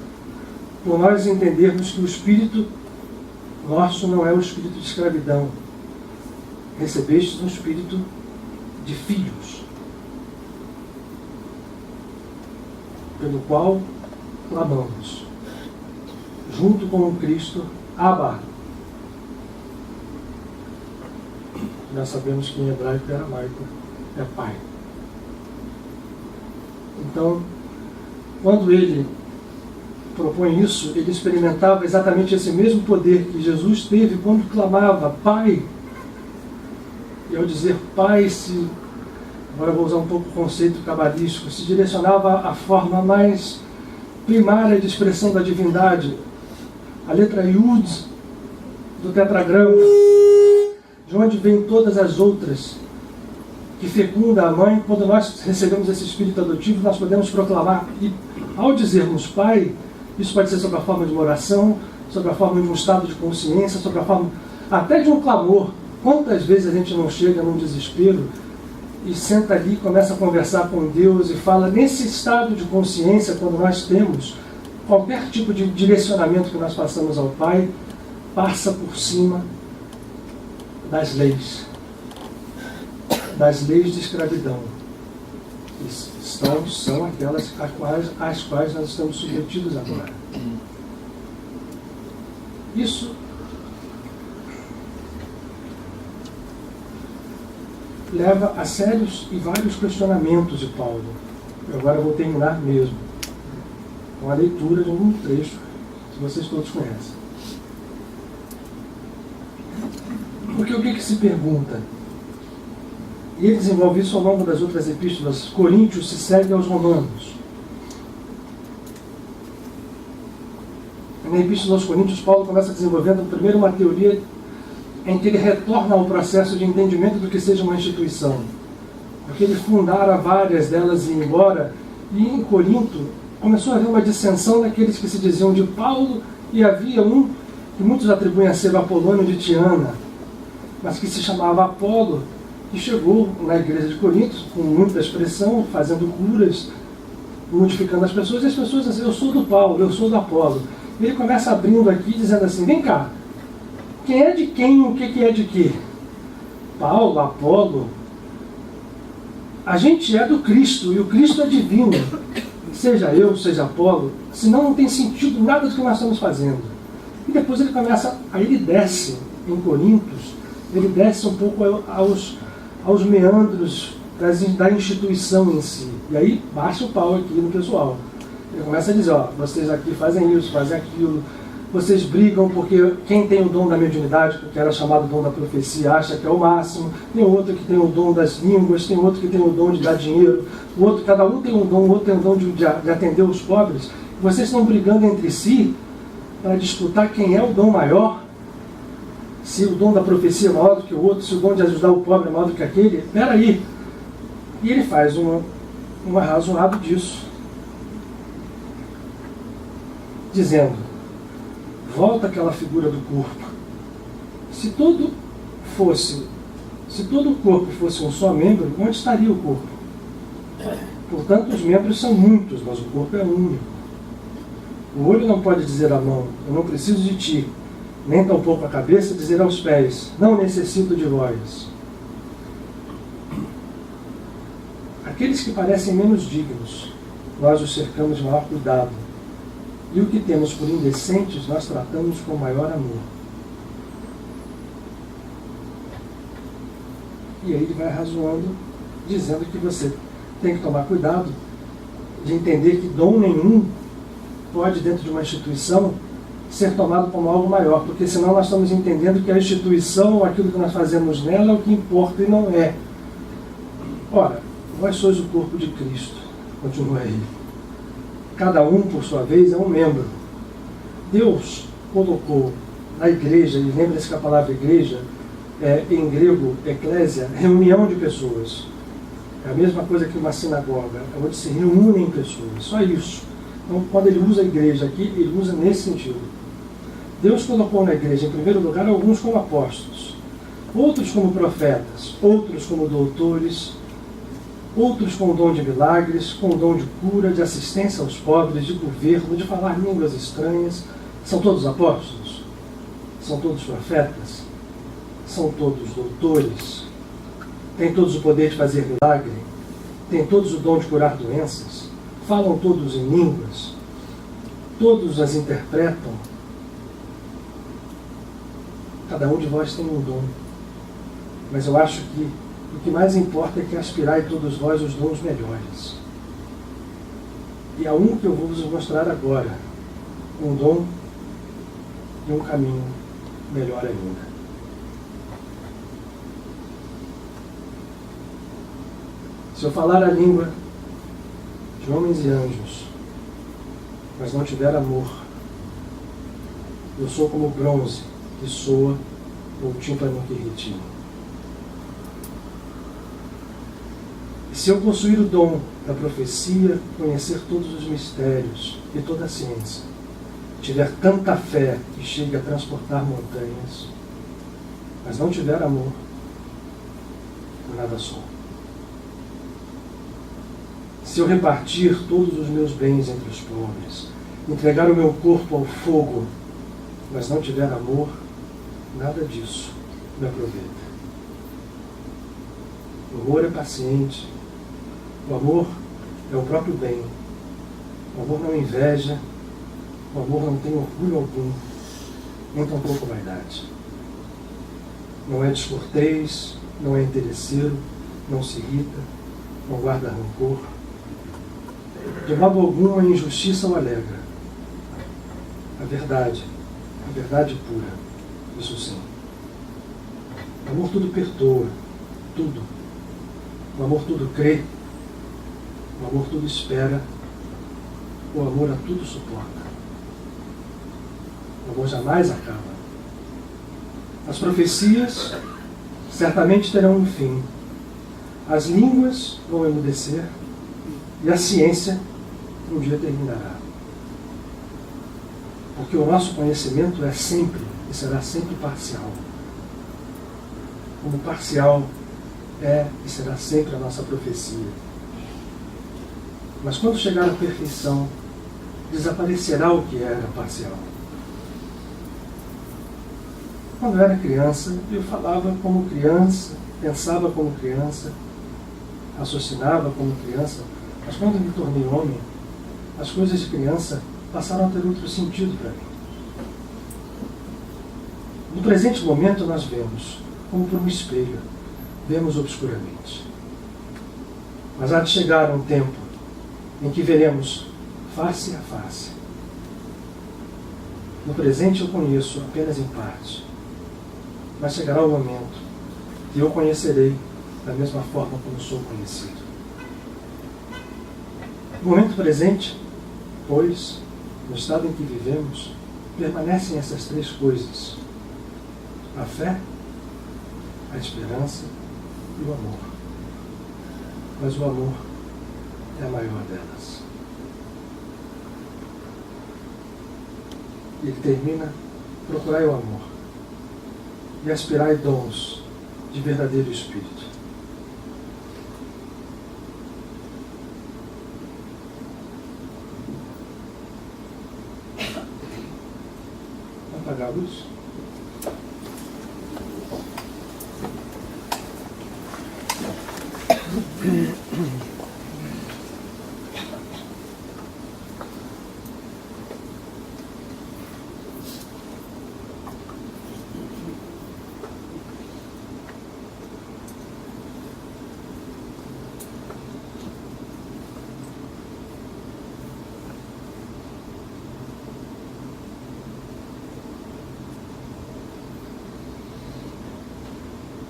por nós entendermos que o espírito nosso não é o espírito de escravidão. Recebestes um espírito de filhos, pelo qual clamamos, junto com o Cristo, Abba. Nós sabemos que em hebraico e aramaico é pai. Então, quando ele propõe isso, ele experimentava exatamente esse mesmo poder que Jesus teve quando clamava, Pai. E ao dizer Pai, agora eu vou usar um pouco o conceito cabalístico, se direcionava à forma mais primária de expressão da divindade. a letra Yud do tetragrama, de onde vêm todas as outras, que fecunda a mãe. Quando nós recebemos esse espírito adotivo, nós podemos proclamar, e ao dizermos Pai, isso pode ser sob a forma de uma oração, sob a forma de um estado de consciência, sob a forma até de um clamor. Quantas vezes a gente não chega num desespero e senta ali, começa a conversar com Deus e fala nesse estado de consciência, quando nós temos qualquer tipo de direcionamento que nós passamos ao Pai, passa por cima das leis de escravidão, que são aquelas às quais nós estamos submetidos agora. Isso leva a sérios e vários questionamentos de Paulo. Eu agora vou terminar mesmo com a leitura de um trecho que vocês todos conhecem. Porque o que se pergunta? E ele desenvolve isso ao longo das outras epístolas. Coríntios se segue aos Romanos. Na epístola aos Coríntios, Paulo começa desenvolvendo primeiro uma teoria em que ele retorna ao processo de entendimento do que seja uma instituição. Porque ele fundara várias delas e ia embora. E em Corinto começou a haver uma dissensão daqueles que se diziam de Paulo, e havia um que muitos atribuem a ser Apolônio de Tiana, mas que se chamava Apolo, que chegou na igreja de Corinto com muita expressão, fazendo curas, modificando as pessoas, e as pessoas dizem, eu sou do Paulo, eu sou do Apolo. E ele começa abrindo aqui, dizendo assim, vem cá, quem é de quem, o que é de quê? Paulo, Apolo, a gente é do Cristo, e o Cristo é divino, seja eu, seja Apolo, senão não tem sentido nada do que nós estamos fazendo. E depois ele começa, aí ele desce em Coríntios, ele desce um pouco aos meandros da instituição em si. E aí baixa o pau aqui no pessoal. Ele começa a dizer, ó, vocês aqui fazem isso, fazem aquilo, vocês brigam porque quem tem o dom da mediunidade, que era chamado dom da profecia, acha que é o máximo, tem outro que tem o dom das línguas, tem outro que tem o dom de dar dinheiro, o outro, cada um tem um dom, o outro tem o dom de atender os pobres. Vocês estão brigando entre si para disputar quem é o dom maior, se o dom da profecia é maior do que o outro, se o dom de ajudar o pobre é maior do que aquele. Espera aí. E ele faz um arrazoado disso, dizendo, volta aquela figura do corpo. Se todo o corpo fosse um só membro, onde estaria o corpo? Portanto, os membros são muitos, mas o corpo é único. O olho não pode dizer à mão, eu não preciso de ti, nem tampouco a cabeça dizer aos pés, não necessito de vós. Aqueles que parecem menos dignos, nós os cercamos de maior cuidado, e o que temos por indecentes, nós tratamos com maior amor. E aí ele vai razoando, dizendo que você tem que tomar cuidado de entender que dom nenhum pode, dentro de uma instituição, ser tomado como algo maior, porque senão nós estamos entendendo que a instituição, aquilo que nós fazemos nela, é o que importa e não é. Ora, vós sois o corpo de Cristo, continua ele. Cada um, por sua vez, é um membro. Deus colocou na igreja, e lembre-se que a palavra igreja é, em grego, eclésia, reunião de pessoas. É a mesma coisa que uma sinagoga, é onde se reúnem pessoas, só isso. Então, quando ele usa a igreja aqui, ele usa nesse sentido. Deus colocou na igreja, em primeiro lugar, alguns como apóstolos, outros como profetas, outros como doutores, outros com o dom de milagres, com o dom de cura, de assistência aos pobres, de governo, de falar línguas estranhas. São todos apóstolos? São todos profetas? São todos doutores? Têm todos o poder de fazer milagre? Têm todos o dom de curar doenças? Falam todos em línguas? Todos as interpretam? Cada um de vós tem um dom. Mas eu acho que o que mais importa é que aspirai todos vós os dons melhores. E há um que eu vou vos mostrar agora, um dom e um caminho melhor ainda. Se eu falar a língua de homens e anjos, mas não tiver amor, Eu sou como o bronze que soa ou o tímpano que retine. E se eu possuir o dom da profecia, conhecer todos os mistérios e toda a ciência, tiver tanta fé que chegue a transportar montanhas, mas não tiver amor, nada sou. Se eu repartir todos os meus bens entre os pobres, entregar o meu corpo ao fogo, mas não tiver amor, nada disso me aproveita. O amor é paciente, o amor é o próprio bem, o amor não inveja, o amor não tem orgulho algum, nem tampouco vaidade. Não é descortês, não é interesseiro, não se irrita, não guarda rancor. De modo algum a injustiça o alegra. A verdade pura, isso sim. O amor tudo perdoa, tudo. O amor tudo crê, o amor tudo espera, o amor a tudo suporta. O amor jamais acaba. As profecias certamente terão um fim. As línguas vão emudecer e a ciência um dia terminará. Porque o nosso conhecimento é sempre e será sempre parcial. Como parcial é e será sempre a nossa profecia. Mas quando chegar à perfeição, desaparecerá o que era parcial. Quando eu era criança, eu falava como criança, pensava como criança, raciocinava como criança, mas quando me tornei homem, as coisas de criança passaram a ter outro sentido para mim. No presente momento nós vemos, como por um espelho, vemos obscuramente. Mas há de chegar um tempo em que veremos face a face. No presente eu conheço apenas em parte, mas chegará o momento que eu conhecerei da mesma forma como sou conhecido. No momento presente, pois, no estado em que vivemos, permanecem essas três coisas: a fé, a esperança e o amor. Mas o amor é a maior delas. E ele termina: procurai o amor e aspirai dons de verdadeiro espírito. Vamos apagar a luz?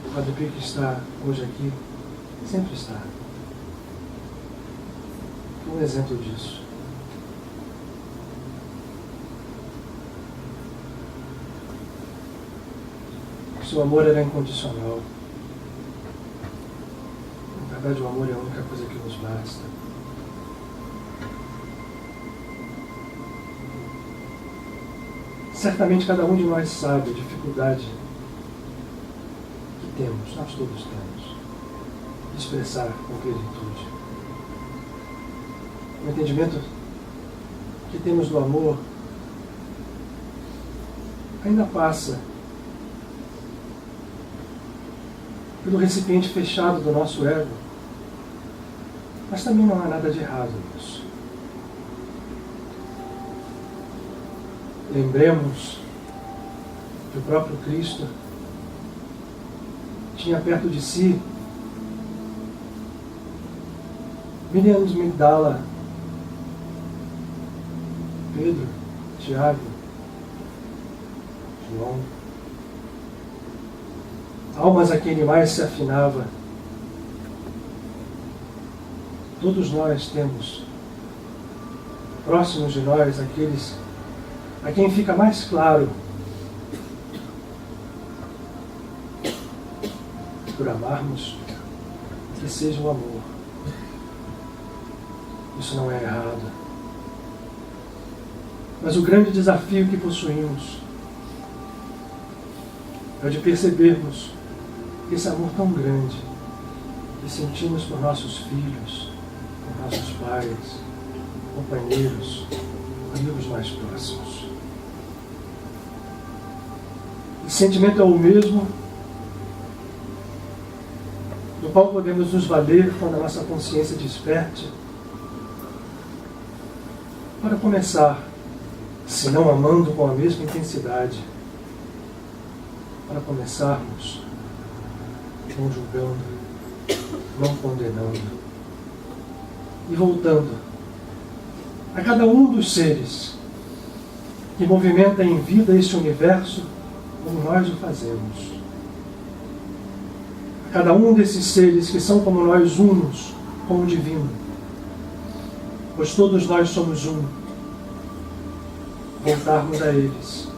O Padre Pio, que está hoje aqui, sempre está. Um exemplo disso. O seu amor era incondicional. Na verdade, o amor é a única coisa que nos basta. Certamente cada um de nós sabe a dificuldade que temos, nós todos temos, de expressar com plenitude. O entendimento que temos do amor ainda passa pelo recipiente fechado do nosso ego, mas também não há nada de errado nisso. Lembremos que o próprio Cristo tinha perto de si meninos Migdala, Pedro, Tiago, João, almas a quem ele mais se afinava. Todos nós temos próximos de nós aqueles a quem fica mais claro por amarmos, que seja o amor. Isso não é errado. Mas o grande desafio que possuímos é o de percebermos esse amor tão grande que sentimos por nossos filhos, por nossos pais, companheiros, amigos mais próximos. Esse sentimento é o mesmo do qual podemos nos valer quando a nossa consciência desperte, para começar, se não amando com a mesma intensidade, para começarmos não julgando, não condenando e voltando a cada um dos seres que movimenta em vida este universo como nós o fazemos. A cada um desses seres que são como nós, unos com o divino, pois todos nós somos um. Voltarmos a eles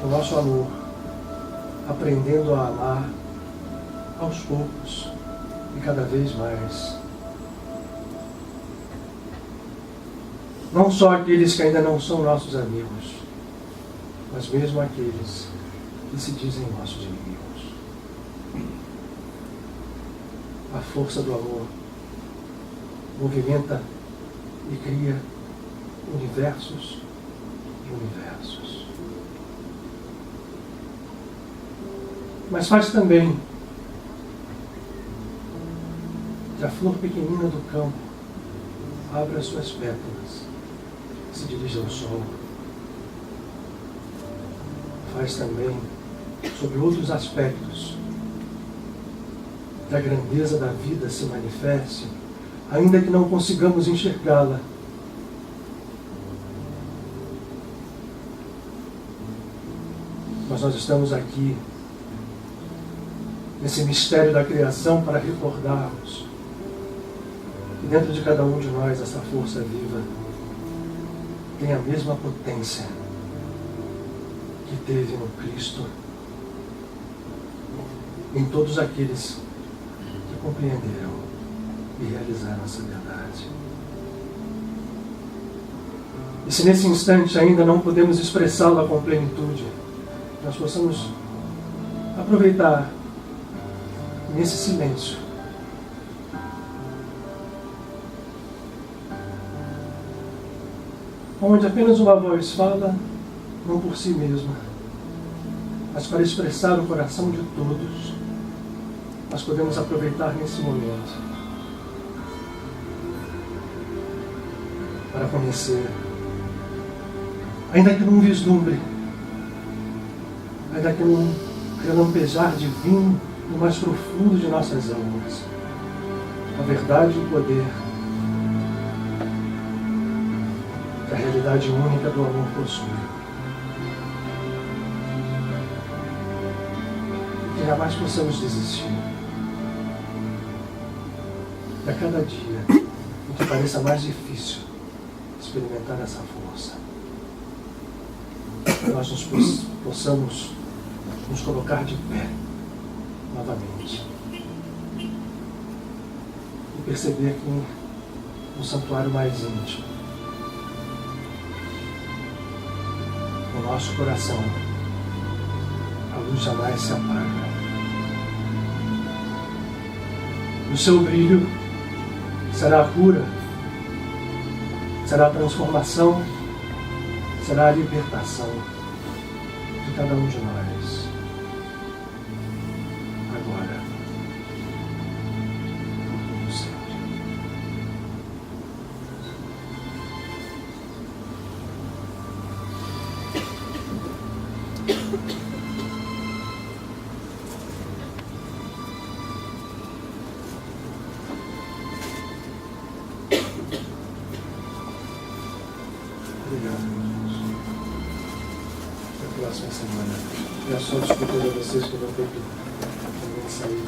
o nosso amor, aprendendo a amar aos poucos e cada vez mais. Não só aqueles que ainda não são nossos amigos, mas mesmo aqueles que se dizem nossos inimigos. A força do amor movimenta e cria universos e universos. Mas faz também que a flor pequenina do campo abra suas pétalas, se dirija ao sol. Faz também, sobre outros aspectos, que a grandeza da vida se manifeste, ainda que não consigamos enxergá-la. Mas nós estamos aqui, nesse mistério da criação, para recordarmos que dentro de cada um de nós essa força viva tem a mesma potência que teve no Cristo, em todos aqueles que compreenderam e realizaram essa verdade. E se nesse instante ainda não podemos expressá-la com plenitude, nós possamos aproveitar nesse silêncio onde apenas uma voz fala, não por si mesma, mas para expressar o coração de todos. Nós podemos aproveitar nesse momento para conhecer, ainda que num vislumbre, ainda que num relampejar divino no mais profundo de nossas almas, a verdade e o poder que a realidade única do amor possui. Que jamais possamos desistir. E a cada dia, em que pareça mais difícil experimentar essa força, que nós possamos nos colocar de pé novamente e perceber que no santuário mais íntimo, no nosso coração, a luz jamais se apaga. O seu brilho será a cura, será a transformação, será a libertação de cada um de nós. Agora, por todo sempre. Obrigado, meu Deus. Até a próxima semana. Peço só desculpas a vocês que eu vou ter que sair.